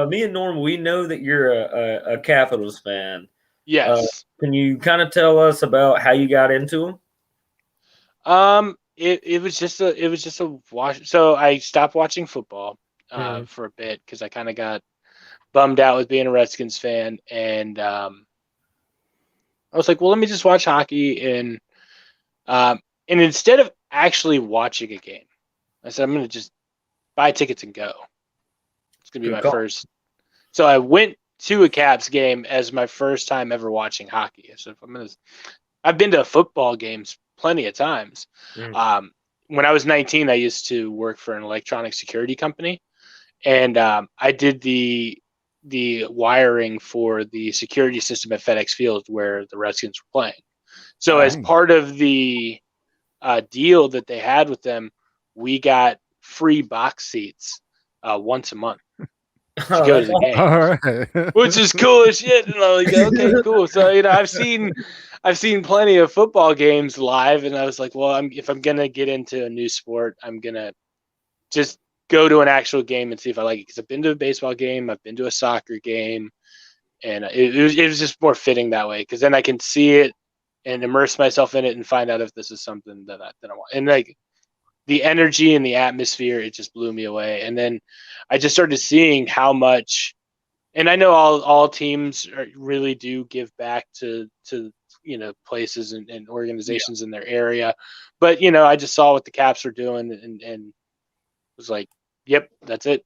me and Norm, we know that you're a Capitals fan. Yes. Can you kind of tell us about how you got into them? It was just a watch. So I stopped watching football for a bit because I kind of got bummed out with being a Redskins fan, and I was like, well, let me just watch hockey, and instead of actually watching a game, I said, I'm gonna just buy tickets and go. It's gonna be my first. So I went to a Caps game as my first time ever watching hockey. I said, I've been to football games plenty of times. When I was 19, I used to work for an electronic security company, and I did the wiring for the security system at FedEx Field where the Redskins were playing. So as part of the deal that they had with them, we got free box seats once a month to go to the game, which is cool as shit. And I'm like, okay, cool. So I've seen plenty of football games live, and I was like, well, if I'm gonna get into a new sport, I'm gonna just go to an actual game and see if I like it. Because I've been to a baseball game, I've been to a soccer game, and it was just more fitting that way. Because then I can see it and immerse myself in it and find out if this is something that I want. And like the energy and the atmosphere, it just blew me away. And then I just started seeing how much, and I know all teams really do give back to places and organizations in their area, but I just saw what the Caps were doing and was like, yep, that's it.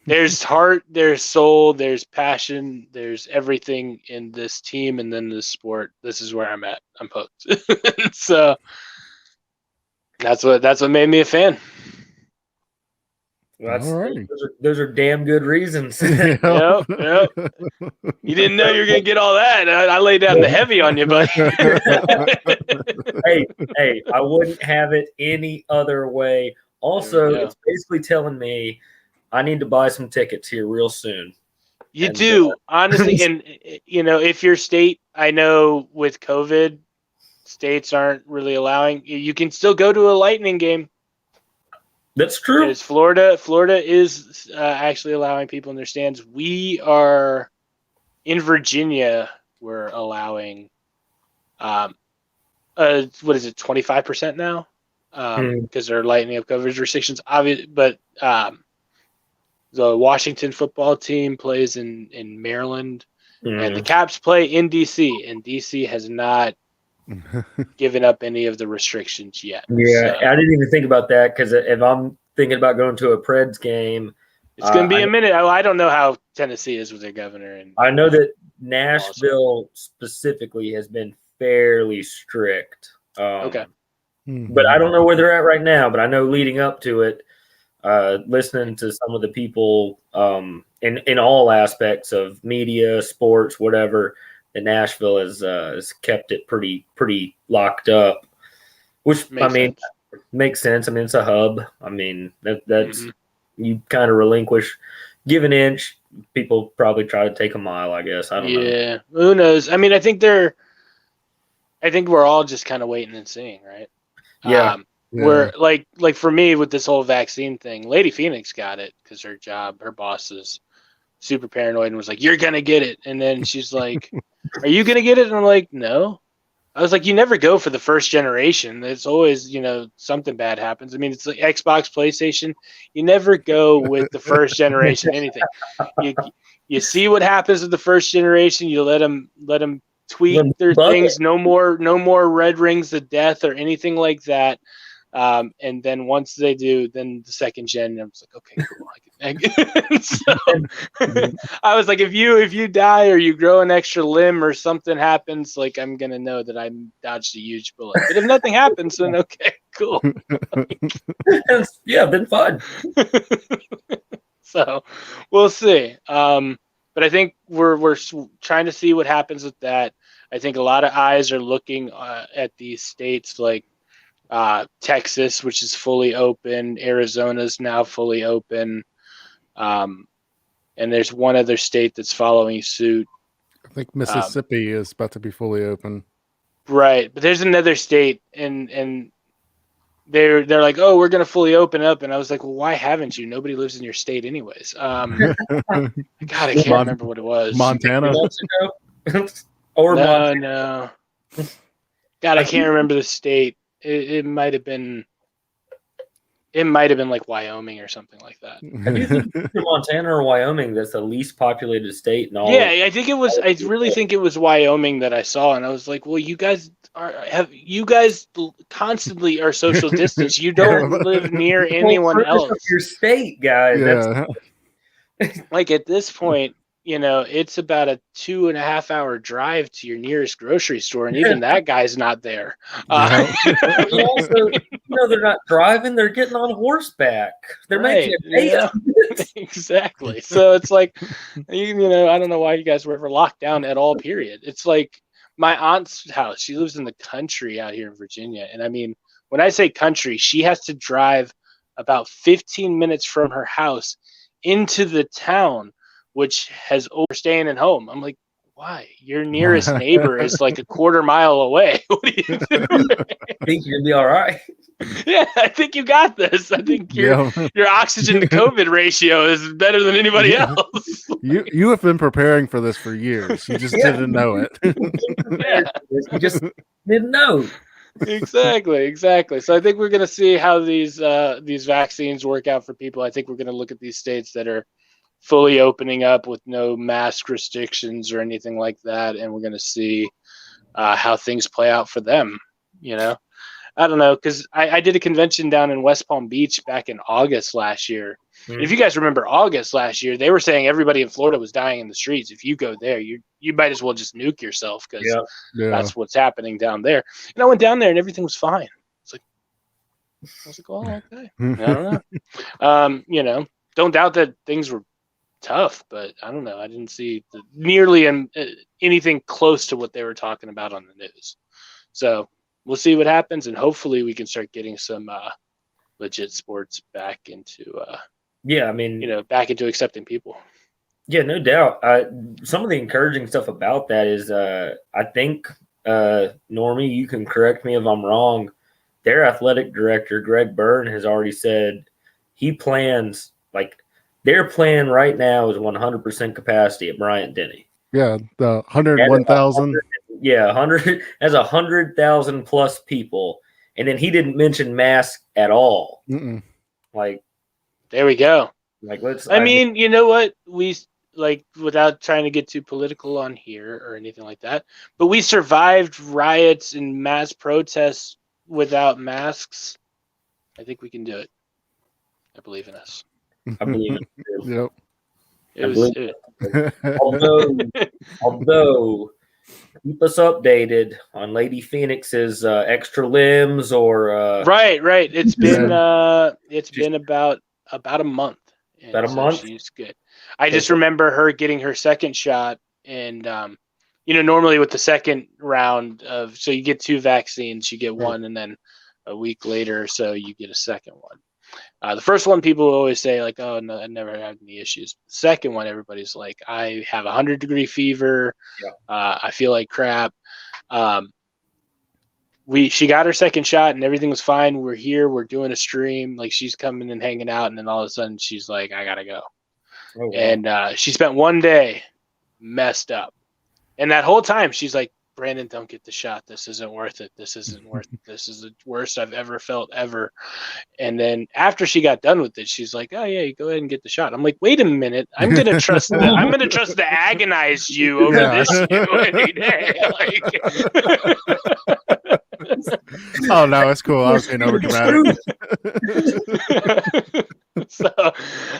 There's heart, there's soul, there's passion, there's everything in this team and then this sport. This is where I'm at. I'm hooked. So that's what made me a fan. Well, those are damn good reasons. Yep. You didn't know you were gonna get all that. I laid down the heavy on you, buddy. hey, I wouldn't have it any other way. Also, it's basically telling me I need to buy some tickets here real soon. You do, honestly, and if your state, I know with COVID, states aren't really allowing. You can still go to a Lightning game. That's true. Because Florida is actually allowing people in their stands. We are in Virginia. We're allowing, what is it, 25% now? Because they're lightening up coverage restrictions. Obviously, but the Washington football team plays in Maryland, and the Caps play in DC, and DC has not given up any of the restrictions yet. Yeah, so I didn't even think about that because if I'm thinking about going to a Preds game, it's going to be a minute. I don't know how Tennessee is with their governor. And I know that Nashville specifically has been fairly strict. Okay. But I don't know where they're at right now, but I know leading up to it, listening to some of the people in all aspects of media, sports, whatever, that Nashville has kept it pretty locked up, which makes sense. I mean, it's a hub. I mean, that's you kind of relinquish give an inch, people probably try to take a mile, I guess. I don't know. Yeah, who knows? I mean, I think we're all just kind of waiting and seeing, right? Yeah. We're like for me with this whole vaccine thing, Lady Phoenix got it because her boss is super paranoid and was like, "You're gonna get it," and then she's like, "Are you gonna get it?" And I'm like, "No." I was like, "You never go for the first generation. It's always, something bad happens. I mean, it's like Xbox, PlayStation. You never go with the first generation anything. You see what happens with the first generation. You let them tweak their things. No more red rings of death or anything like that. And then once they do, then the second gen, I was like, okay, cool. So I was like, if you die or you grow an extra limb or something happens, like I'm gonna know that I dodged a huge bullet. But if nothing happens, then okay, cool. Yeah, been fun. So we'll see. But I think we're trying to see what happens with that. I think a lot of eyes are looking at these states like Texas, which is fully open. Arizona's now fully open. And there's one other state that's following suit. I think Mississippi is about to be fully open. Right. But there's another state and they're like, oh, we're going to fully open up. And I was like, well, why haven't you? Nobody lives in your state anyways. God, I can't remember what it was. Montana? Or no. God, I can't remember the state. It might have been like Wyoming or something like that. Have you think Montana or Wyoming that's the least populated state in all? Yeah, I think it was. I really think it was Wyoming that I saw, and I was like, "Well, you guys constantly are social distance. You don't live near anyone else. Your state, guys. Yeah. Like at this point, it's about a 2.5 hour drive to your nearest grocery store, and even that guy's not there. Also, they're not driving; they're getting on horseback. They're making it. Exactly. So it's like, I don't know why you guys were ever locked down at all. Period. It's like my aunt's house. She lives in the country out here in Virginia, and I mean, when I say country, she has to drive about 15 minutes from her house into the town, which has staying at home. I'm like, why? Your nearest neighbor is like a 1/4 mile away. What do you do? I think you're gonna be all right. Yeah, I think you got this. I think your oxygen to COVID ratio is better than anybody else. You have been preparing for this for years. You just didn't know it. You just didn't know. Exactly. So I think we're gonna see how these vaccines work out for people. I think we're gonna look at these states that are fully opening up with no mask restrictions or anything like that, and we're going to see how things play out for them. I don't know, because I did a convention down in West Palm Beach back in August last year. Mm-hmm. If you guys remember August last year, they were saying everybody in Florida was dying in the streets. If you go there, you might as well just nuke yourself, because that's what's happening down there. And I went down there and everything was fine. I was like, oh, okay. I don't know. Don't doubt that things were tough, but I don't know. I didn't see nearly anything close to what they were talking about on the news. So we'll see what happens, and hopefully we can start getting some legit sports back into back into accepting people. Yeah, no doubt. Some of the encouraging stuff about that is I think Normie, you can correct me if I'm wrong. Their athletic director, Greg Byrne, has already said he plans their plan right now is 100% capacity at Bryant-Denny. Yeah, the 101,000. Yeah, 100 has 100,000 plus people, and then he didn't mention masks at all. Mm-mm. There we go. I mean, you know what? We without trying to get too political on here or anything like that, but we survived riots and mass protests without masks. I think we can do it. I believe in us. I believe it. Yep. Although keep us updated on Lady Phoenix's extra limbs or right. It's been about a month. About a month. She's good. I just remember her getting her second shot, and normally with the second round so you get 2 vaccines, you get one, and then a week later or so you get a second one. The first one, people always say like, "Oh, no, I never had any issues." The second one, everybody's like, "I have 100-degree fever. Yeah. I feel like crap." She got her second shot and everything was fine. We're here. We're doing a stream. Like she's coming and hanging out, and then all of a sudden she's like, "I gotta go." Oh, wow. And she spent one day messed up, and that whole time she's like, "Brandon, don't get the shot. This isn't worth it. This isn't worth it. This is the worst I've ever felt ever." And then after she got done with it, she's like, "Oh yeah, you go ahead and get the shot." I'm like, "Wait a minute. I'm gonna trust the agonize you over this you any day." Like, oh no, it's cool. I was being over dramatic. So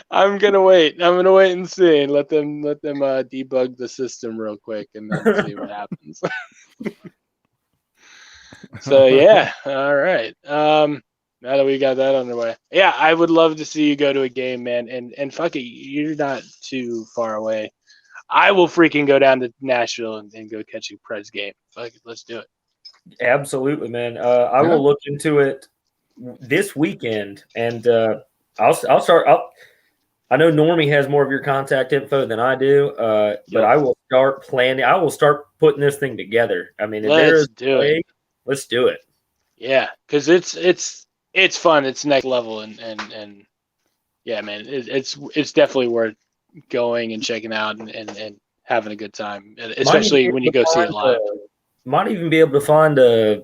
I'm gonna wait. I'm gonna wait and see, and let them debug the system real quick, and then see what happens. So yeah, all right. Now that we got that underway, yeah, I would love to see you go to a game, man. And fuck it, you're not too far away. I will freaking go down to Nashville and go catch a Preds game. Fuck it, let's do it. Absolutely, man. I will look into it this weekend, and I'll start. I know Normie has more of your contact info than I do, but I will start planning. I will start putting this thing together. I mean, let's do it. Yeah, because it's fun. It's next level, and yeah, man, it's definitely worth going and checking out and having a good time, especially when you go see it live. Might even be able to find a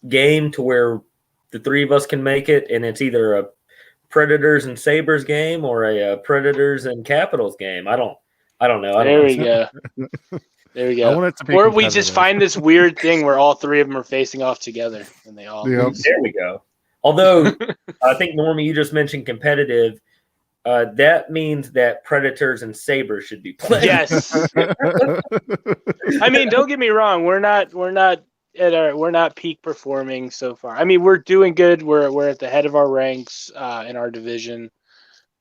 game to where the three of us can make it, and it's either a Predators and Sabres game or a Predators and Capitals game. I don't know. There we go. There we go. I want it to be or we just find this weird thing where all three of them are facing off together, and they all. There we go. Although I think Normie, you just mentioned competitive. That means that Predators and Sabres should be playing. Yes. I mean, don't get me wrong. We're not peak performing so far. I mean, we're doing good. We're at the head of our ranks in our division,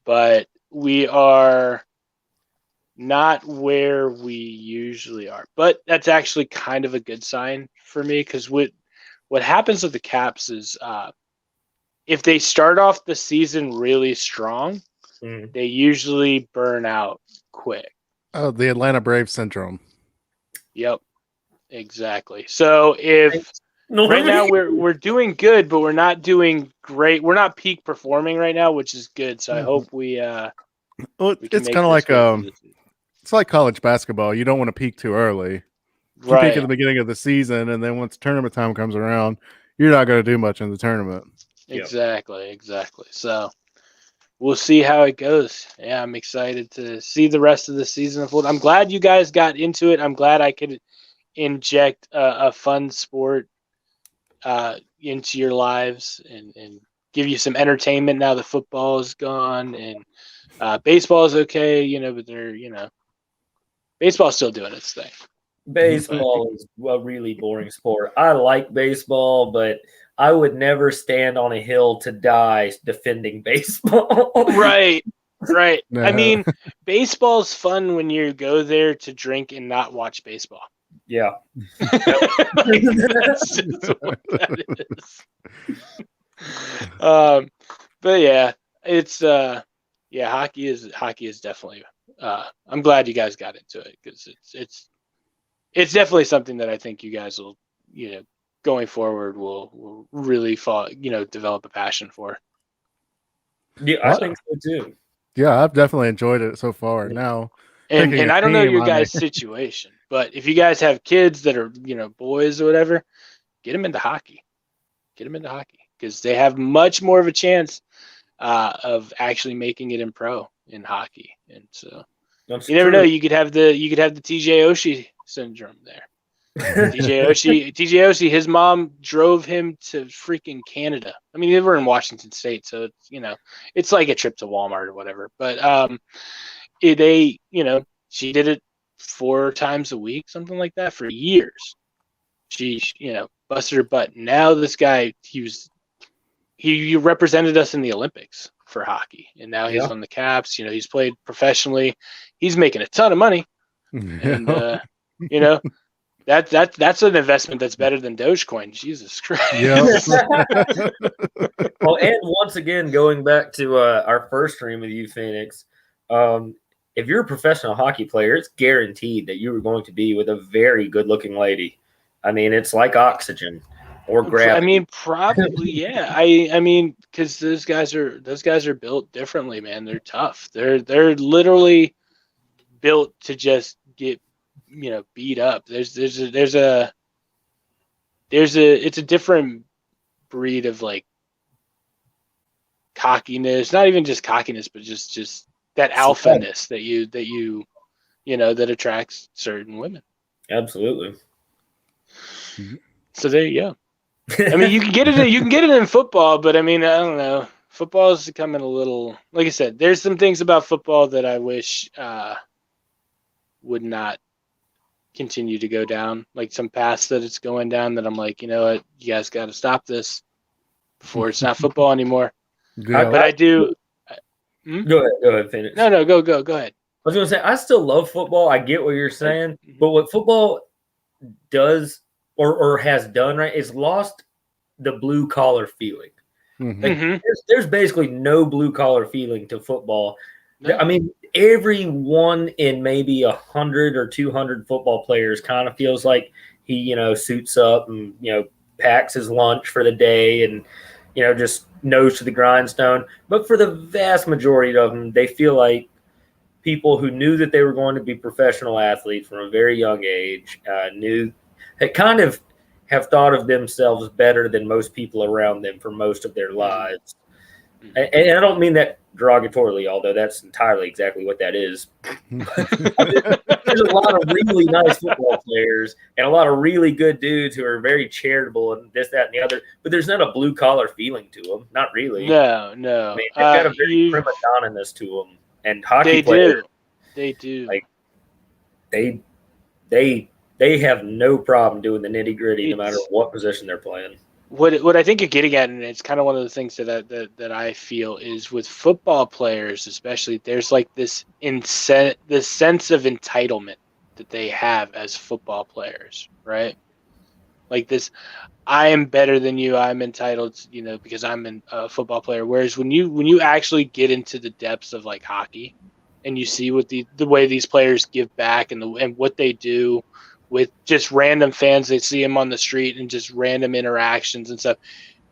but we are not where we usually are. But that's actually kind of a good sign for me, because what happens with the Caps is if they start off the season really strong, they usually burn out quick. Oh, the Atlanta Braves syndrome. Yep, exactly. So if right now we're doing good, but we're not doing great. We're not peak performing right now, which is good. So I hope we. Well, it's kind of like it's like college basketball. You don't want to peak too early. You peak at the beginning of the season, and then once tournament time comes around, you're not going to do much in the tournament. Exactly. So we'll see how it goes. Yeah, I'm excited to see the rest of the season unfold. I'm glad you guys got into it. I'm glad I could inject a fun sport into your lives and give you some entertainment now the football is gone and baseball is okay, but they're, baseball's still doing its thing. Baseball is a really boring sport. I like baseball, but I would never stand on a hill to die defending baseball. Right. No. I mean, baseball's fun when you go there to drink and not watch baseball. Yeah. That's just what that is. But yeah, it's hockey is definitely I'm glad you guys got into it, because it's definitely something that I think you guys will, going forward will really develop a passion for. Yeah, I think so too. Yeah, I've definitely enjoyed it so far. Now, and I don't know your guys' situation, but if you guys have kids that are, boys or whatever, get them into hockey. Because they have much more of a chance of actually making it in pro in hockey. And so you never know, you could have the TJ Oshie syndrome there. TJ Oshie, his mom drove him to freaking Canada. I mean, they were in Washington State, so it's, it's like a trip to Walmart or whatever. But she did it 4 times a week, something like that, for years. She, busted her butt. Now this guy, he represented us in the Olympics for hockey, and now he's on the Caps. He's played professionally. He's making a ton of money, and That's an investment that's better than Dogecoin. Jesus Christ. Yeah. Well, and once again, going back to our first stream with you, Phoenix, if you're a professional hockey player, it's guaranteed that you are going to be with a very good-looking lady. I mean, it's like oxygen or gravity. I mean, probably, yeah. I mean, because those guys are built differently, man. They're tough. They're literally built to just get beat up. It's a different breed of like cockiness, not even just cockiness, but just that alphaness that attracts certain women. Absolutely. So there you go. I mean, you can get it in football, but I mean, I don't know. Football is becoming a little, like I said, there's some things about football that I wish would not continue to go down, like some paths that it's going down that I'm like, you know what, you guys got to stop this before it's not football anymore. Yeah. But I do. Go ahead, finish. No, go ahead. I was going to say, I still love football. I get what you're saying, but what football does or has done, right, is lost the blue collar feeling. Like, there's basically no blue collar feeling to football. No. I mean, every one in maybe 100 or 200 football players kind of feels like he, suits up and, packs his lunch for the day and, just nose to the grindstone. But for the vast majority of them, they feel like people who knew that they were going to be professional athletes from a very young age, kind of have thought of themselves better than most people around them for most of their lives. And I don't mean that derogatorily, although that's entirely exactly what that is. There's a lot of really nice football players and a lot of really good dudes who are very charitable and this, that, and the other, but there's not a blue-collar feeling to them. Not really. No. I mean, they've got a very prima donna-ness to them. And hockey players, they do. Like, they have no problem doing the nitty-gritty no matter what position they're playing. What I think you're getting at, and it's kind of one of the things that I feel is with football players, especially, there's like this sense of entitlement that they have as football players, right? Like this, I am better than you. I'm entitled, because I'm a football player. Whereas when you actually get into the depths of like hockey, and you see what the way these players give back and what they do with just random fans, they see them on the street and just random interactions and stuff.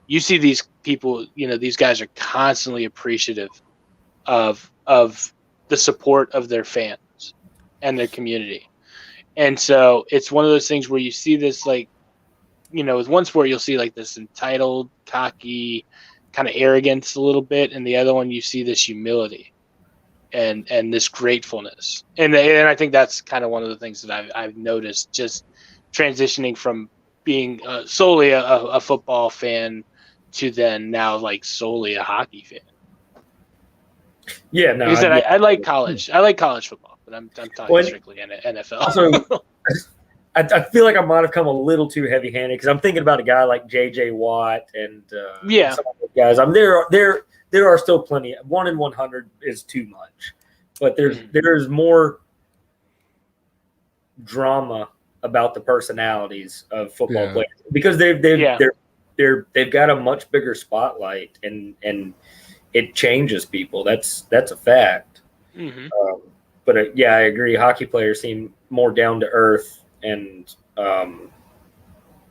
You see these people, these guys are constantly appreciative of the support of their fans and their community. And so it's one of those things where you see this, like, with one sport, you'll see like this entitled, cocky kind of arrogance a little bit. And the other one, you see this humility and this gratefulness. And I think that's kind of one of the things that I've noticed just transitioning from being solely a football fan to then now like solely a hockey fan. Yeah, no. Because I like college. I like college football, but I'm talking strictly NFL. Also, I feel like I might have come a little too heavy-handed because I'm thinking about a guy like J.J. Watt and some of the guys. There are still plenty. 1 in 100 is too much, but there's more drama about the personalities of football players because they've got a much bigger spotlight and it changes people. That's a fact. But I agree. Hockey players seem more down to earth and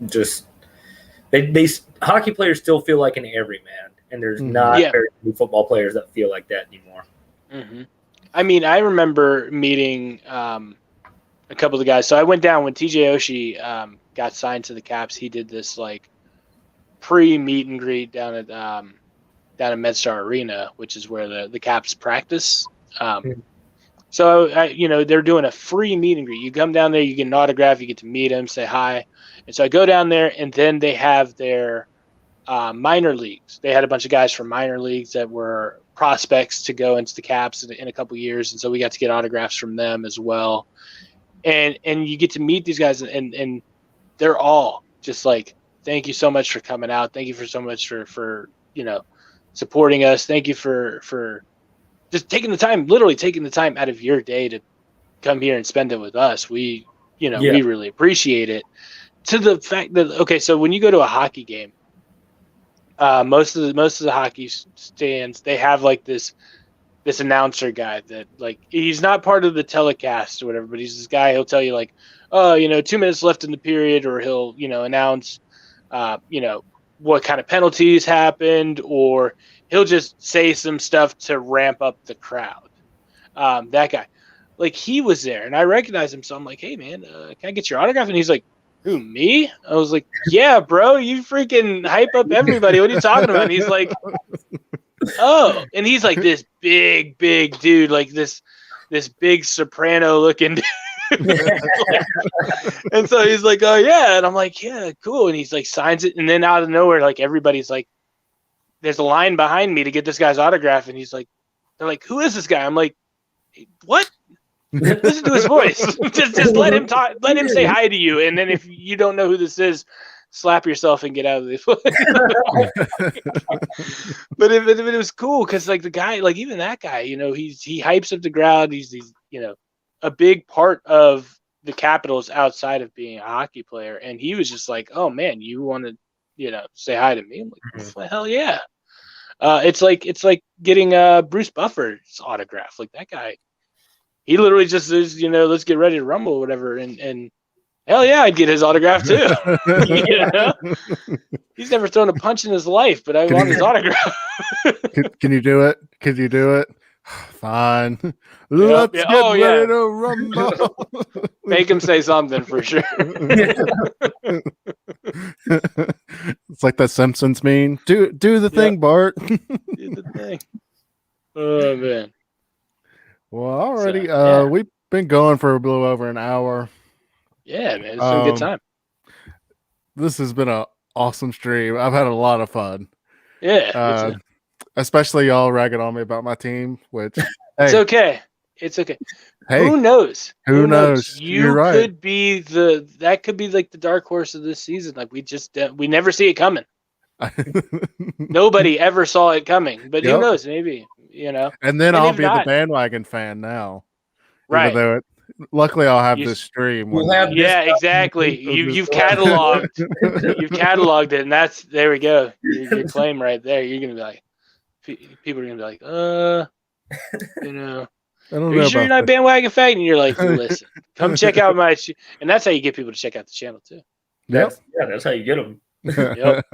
just hockey players still feel like an everyman. And there's not very many football players that feel like that anymore. I mean, I remember meeting a couple of the guys. So I went down when TJ Oshie got signed to the Caps. He did this like pre-meet and greet down at MedStar Arena, which is where the Caps practice. So they're doing a free meet and greet. You come down there, you get an autograph, you get to meet him, say hi. And so I go down there, and then they have their minor leagues. They had a bunch of guys from minor leagues that were prospects to go into the Caps in a couple of years, and so we got to get autographs from them as well. And you get to meet these guys, and they're all just like, thank you so much for coming out. Thank you so much for supporting us. Thank you for just literally taking the time out of your day to come here and spend it with us. We we really appreciate it. To the fact that, okay, so when you go to a hockey game, most of the hockey stands, they have like this announcer guy that, like, he's not part of the telecast or whatever, but he's this guy. He'll tell you, like, 2 minutes left in the period, or he'll announce what kind of penalties happened, or he'll just say some stuff to ramp up the crowd. That guy, like, he was there, and I recognized him, so I'm like, hey man, can I get your autograph? And he's like, who, me? I was like, yeah, bro, you freaking hype up everybody. What are you talking about? And he's like, oh, and he's like this big dude, like this big soprano looking dude. And so he's like, oh yeah, and I'm like, yeah, cool. And he's like, signs it, and then out of nowhere, like, everybody's like, there's a line behind me to get this guy's autograph, and he's like, they're like, who is this guy? I'm like, what? Listen to his voice. just let him talk. Let him say hi to you, and then if you don't know who this is, slap yourself and get out of this. But it was cool because, like, the guy, like, even that guy, he hypes up the crowd. He's a big part of the Capitals outside of being a hockey player, and he was just like, oh man, you want to say hi to me? I'm like, well, hell yeah. It's like getting Bruce Buffer's autograph. Like, that guy, he literally just says, let's get ready to rumble or whatever, and hell yeah, I'd get his autograph too. He's never thrown a punch in his life, but I want his autograph. Can you do it? Can you do it? Fine. Let's get ready to rumble. Make him say something for sure. It's like that Simpsons meme. Do the thing, Bart. Do the thing. Oh man. Well, already, we've been going for a little over an hour. Yeah, man, it's been a good time. This has been an awesome stream. I've had a lot of fun. Yeah, especially y'all ragging on me about my team, which it's okay. It's okay. Hey, who knows? Who knows? You could be that could be like the dark horse of this season. Like, we never see it coming. Nobody ever saw it coming, but who knows? Maybe, And then I'll be the bandwagon fan now, right? Luckily, I'll have this stream. Exactly. You've cataloged. You've cataloged it, and there we go. Your claim right there. You're gonna be like, people are gonna be like, I don't know. Are you sure you're not bandwagon fan? And you're like, listen, come check out my, and that's how you get people to check out the channel too. That's how you get them. Yep.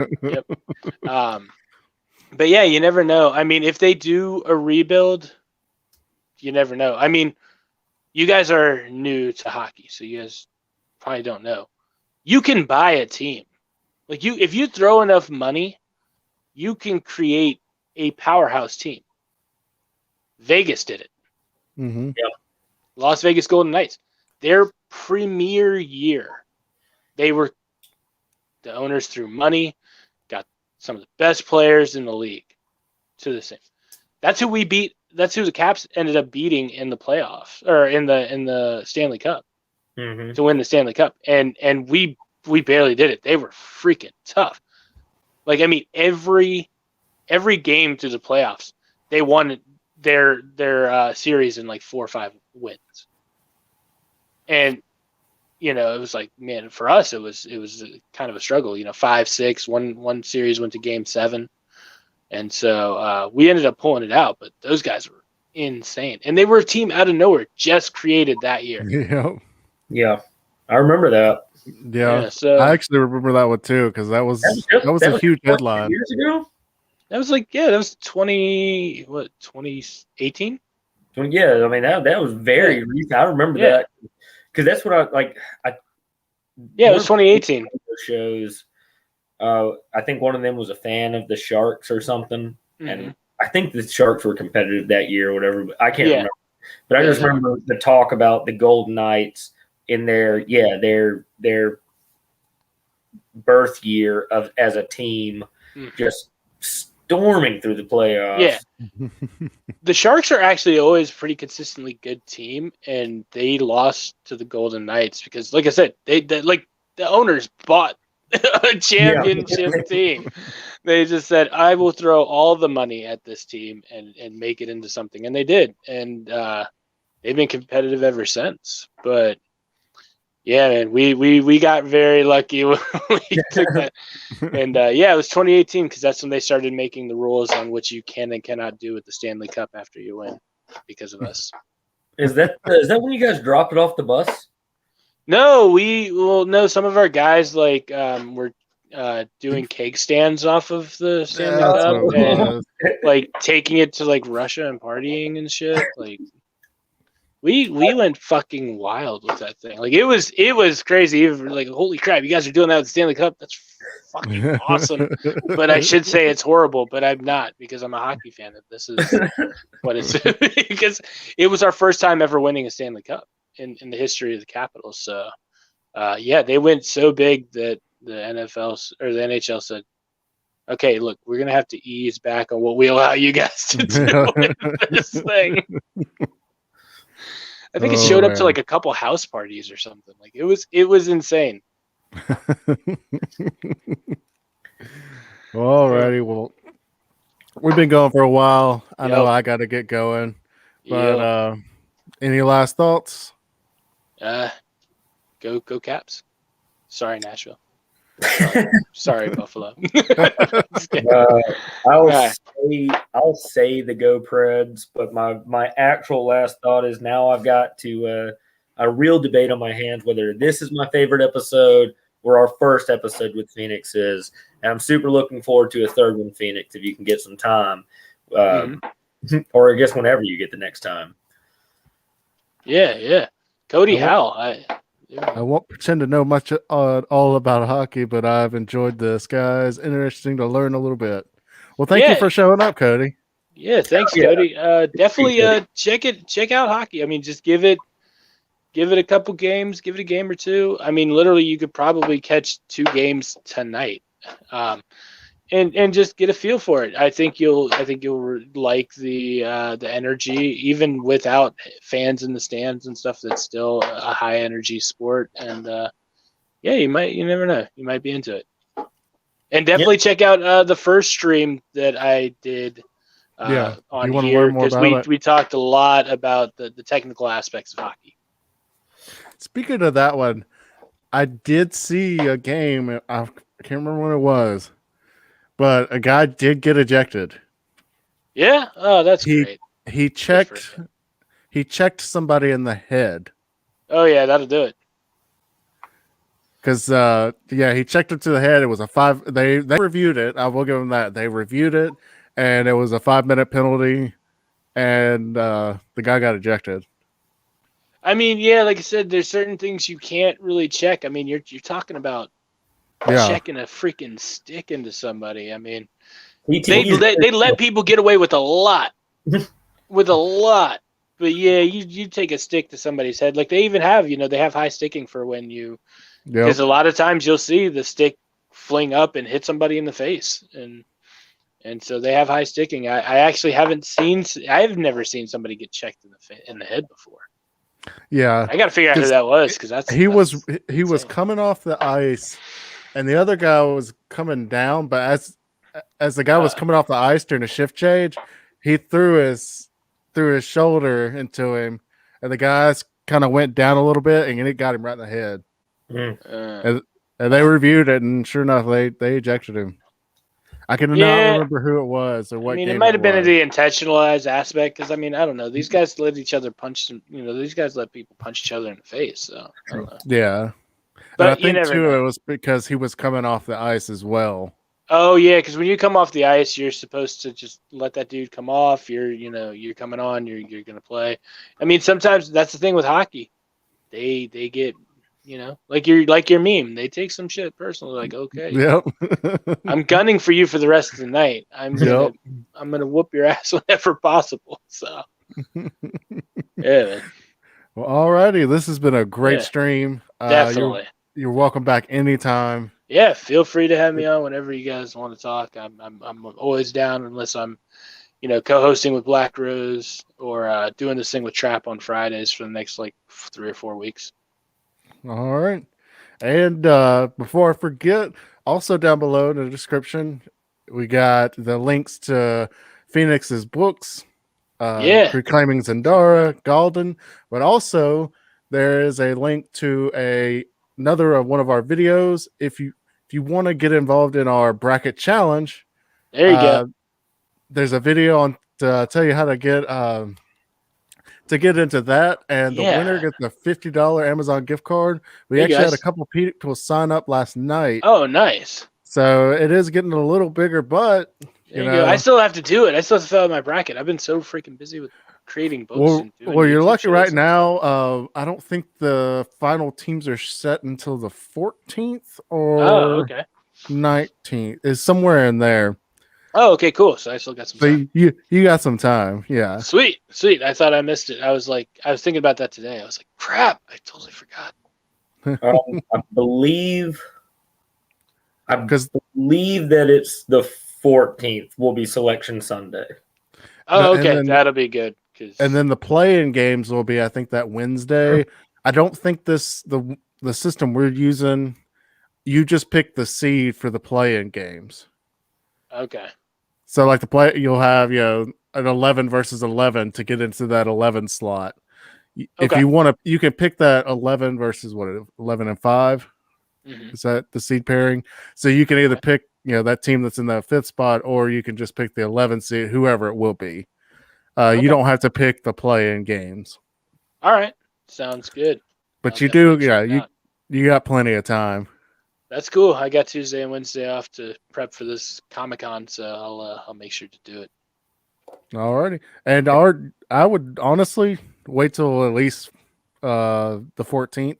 But yeah, you never know. I mean, if they do a rebuild, you never know. I mean, you guys are new to hockey, so you guys probably don't know. You can buy a team. Like, if you throw enough money, you can create a powerhouse team. Vegas did it. Mm-hmm. Yep. Las Vegas Golden Knights. Their premier year, the owners threw money, got some of the best players in the league to the same. That's who we beat. That's who the Caps ended up beating in the playoffs, or in the Stanley Cup, to win the Stanley Cup. And we barely did it. They were freaking tough. Like, I mean, every game through the playoffs, they won their series in like 4 or 5 wins. And it was like, man, for us it was kind of a struggle. 5-6, one series went to Game 7. And so we ended up pulling it out, but those guys were insane. And they were a team out of nowhere, just created that year. Yeah. I remember that. Yeah. So I actually remember that one too, because that was a huge headline. Years ago? That was like, that was 2018? Yeah, I mean, that was very recent. I remember that, because that's what it was 2018. Shows. I think one of them was a fan of the Sharks or something, and I think the Sharks were competitive that year or whatever. But I can't remember. But I just remember the talk about the Golden Knights in their birth year as a team, just storming through the playoffs. Yeah, the Sharks are actually always pretty consistently good team, and they lost to the Golden Knights because, like I said, they like the owners bought a championship team. They just said, I will throw all the money at this team and make it into something. And they did. And they've been competitive ever since. But, Yeah, man, we got very lucky when we took that. And it was 2018 because that's when they started making the rules on what you can and cannot do with the Stanley Cup after you win because of us. Is that when you guys dropped it off the bus? No, some of our guys were doing cake stands off of the Stanley Cup and like taking it to like Russia and partying and shit. Like we went fucking wild with that thing. Like it was crazy. Like holy crap, you guys are doing that with the Stanley Cup. That's fucking awesome. But I should say it's horrible, but I'm not because I'm a hockey fan. This is what it's because it was our first time ever winning a Stanley Cup in the history of the Capitals. So they went so big that the NFL or the NHL said, okay, look, we're gonna have to ease back on what we allow you guys to do with this thing. I think it showed up to like a couple house parties or something. Like it was insane. Alrighty, well, we've been going for a while. I know I got to get going, but any last thoughts? Go Caps. Sorry, Nashville. Sorry, Buffalo. I'll say the Go Preds, but my actual last thought is now I've got to a real debate on my hands whether this is my favorite episode or our first episode with Phoenix is. And I'm super looking forward to a third one, Phoenix, if you can get some time, or I guess whenever you get the next time. Yeah. Cody Howell. I won't pretend to know much all about hockey, but I've enjoyed this, guys. Interesting to learn a little bit. Well, thank you for showing up, Cody. Yeah, thanks, Cody. Definitely check out hockey. I mean, just give it a couple games, give it a game or two. I mean, literally, you could probably catch 2 games tonight, and just get a feel for it. I think you'll like the energy, even without fans in the stands and stuff. That's still a high energy sport, and you never know, you might be into it. And definitely check out the first stream that I did on here because we talked a lot about the technical aspects of hockey. Speaking of that one, I did see a game. I can't remember when it was, but a guy did get ejected. Yeah. Oh, that's great. He checked somebody in the head. Oh yeah, that'll do it. Because he checked him to the head. It was a 5. They reviewed it. I will give them that. They reviewed it, and it was a 5-minute penalty, and the guy got ejected. I mean, yeah, like I said, there's certain things you can't really check. I mean, you're talking about checking a freaking stick into somebody. I mean, they let people get away with a lot, But yeah, you take a stick to somebody's head. Like they even have, they have high sticking for when you, because a lot of times you'll see the stick fling up and hit somebody in the face, and so they have high sticking. I actually I've never seen somebody get checked in the head before. Yeah, I got to figure out who that was because he was coming off the ice, and the other guy was coming down. But as the guy was coming off the ice during a shift change, he threw his shoulder into him, and the guys kind of went down a little bit, and it got him right in the head. And they reviewed it, and sure enough, they ejected him. I cannot remember who it was or what. I mean, it might have been the intentionalized aspect because I don't know. These guys let each other punch. These guys let people punch each other in the face. So I don't know. Yeah, but I think too it was because he was coming off the ice as well. Oh yeah, because when you come off the ice, you're supposed to just let that dude come off. You're coming on. You're gonna play. I mean, sometimes that's the thing with hockey. They get. Like your meme. They take some shit personally. Like, okay, I'm gunning for you for the rest of the night. I'm gonna whoop your ass whenever possible. So, yeah, man. Well, alrighty. This has been a great stream. Definitely. You're welcome back anytime. Yeah, feel free to have me on whenever you guys want to talk. I'm always down unless I'm, co-hosting with Black Rose or doing this thing with Trap on Fridays for the next 3 or 4 weeks. All right. And before I forget, also down below in the description, we got the links to Phoenix's books, Reclaiming Zendara, Galden, but also there is a link to another of one of our videos. If you want to get involved in our bracket challenge, there you go. There's a video on to tell you how to get into that, and the winner gets a $50 Amazon gift card. We actually had a couple people sign up last night. Oh, nice. So it is getting a little bigger, but you know, I still have to do it. I still have to fill out my bracket. I've been so freaking busy with creating books. Well, you're lucky right now. I don't think the final teams are set until the 14th or 19th. Is somewhere in there. Oh, okay, cool. So I still got some time. You got some time, yeah. Sweet. I thought I missed it. I was thinking about that today. I was like, crap, I totally forgot. I believe that it's the 14th will be Selection Sunday. Oh, okay, that'll be good. And then the play-in games will be, I think, that Wednesday. I don't think the system we're using. You just pick the seed for the play-in games. Okay. So, like you'll have an 11 versus 11 to get into that 11 slot. If you want to, you can pick that 11 versus 11 and 5. Mm-hmm. Is that the seed pairing? So you can either pick that team that's in that 5th spot, or you can just pick the 11 seed, whoever it will be. You don't have to pick the play-in games. All right, sounds good. But you do, you got plenty of time. That's cool. I got Tuesday and Wednesday off to prep for this Comic-Con, so I'll make sure to do it. Alrighty, and I would honestly wait till at least the 14th.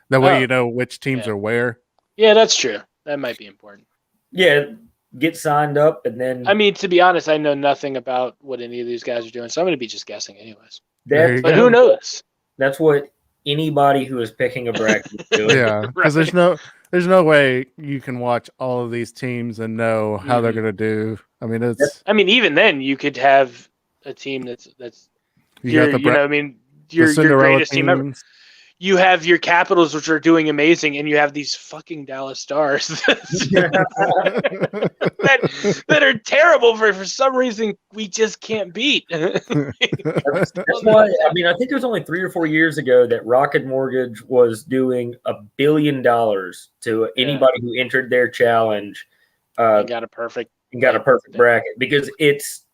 That way you know which teams are where. Yeah, that's true. That might be important. Yeah, get signed up, and then. I mean, to be honest, I know nothing about what any of these guys are doing, so I'm going to be just guessing, anyways. But who knows? That's what anybody who is picking a bracket is doing. Yeah, because there's no way you can watch all of these teams and know how they're going to do. I mean, even then, you could have a team that's your Cinderella greatest team ever. You have your Capitals, which are doing amazing, and you have these fucking Dallas Stars that are terrible for some reason we just can't beat. That's why, I think it was only 3 or 4 years ago that Rocket Mortgage was doing $1 billion to anybody who entered their challenge. And got a perfect bracket, because it's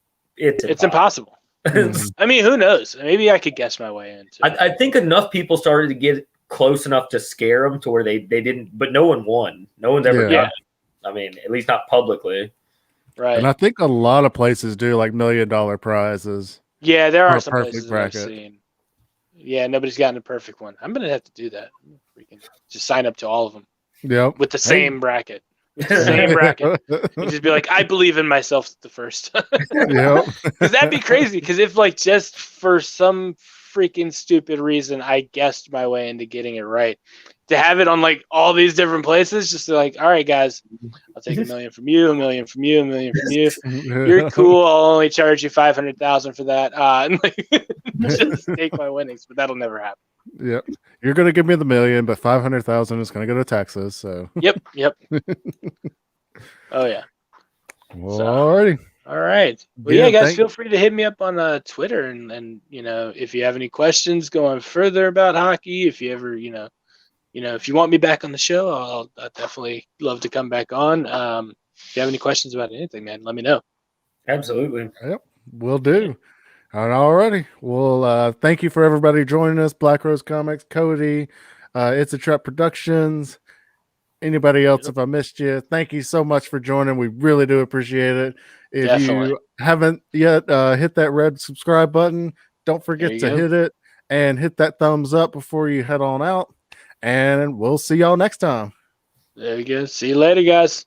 impossible. I mean, who knows? Maybe I could guess my way into it. I think enough people started to get close enough to scare them to where they didn't, but no one won. No one's ever done it. I mean, at least not publicly. Right. And I think a lot of places do like $1 million prizes. Yeah, there are some places that I've seen. Yeah, nobody's gotten a perfect one. I'm going to have to do that. Freaking just sign up to all of them. Yep. With the same bracket. Same bracket. You just be like, I believe in myself the first. Yep. Because that'd be crazy. Because if just for some freaking stupid reason I guessed my way into getting it right, to have it on all these different places, just all right, guys, I'll take $1 million from you, $1 million from you, $1 million from you. You're cool. I'll only charge you $500,000 for that. Just take my winnings, but that'll never happen. Yep. You're going to give me the $1 million, but $500,000 is going to go to Texas. So. Yep. Oh yeah. Well, alrighty. All right. Well, yeah, guys, feel free to hit me up on Twitter, and if you have any questions going further about hockey, if you ever if you want me back on the show, I'll definitely love to come back on. If you have any questions about anything, man, let me know. Absolutely. Yep, will do. Alrighty. Well, thank you for everybody joining us. Black Rose Comics, Cody, It's a Trap Productions. Anybody else, if I missed you, thank you so much for joining. We really do appreciate it. If you haven't yet hit that red subscribe button, don't forget to hit it and hit that thumbs up before you head on out. And we'll see y'all next time. There you go. See you later, guys.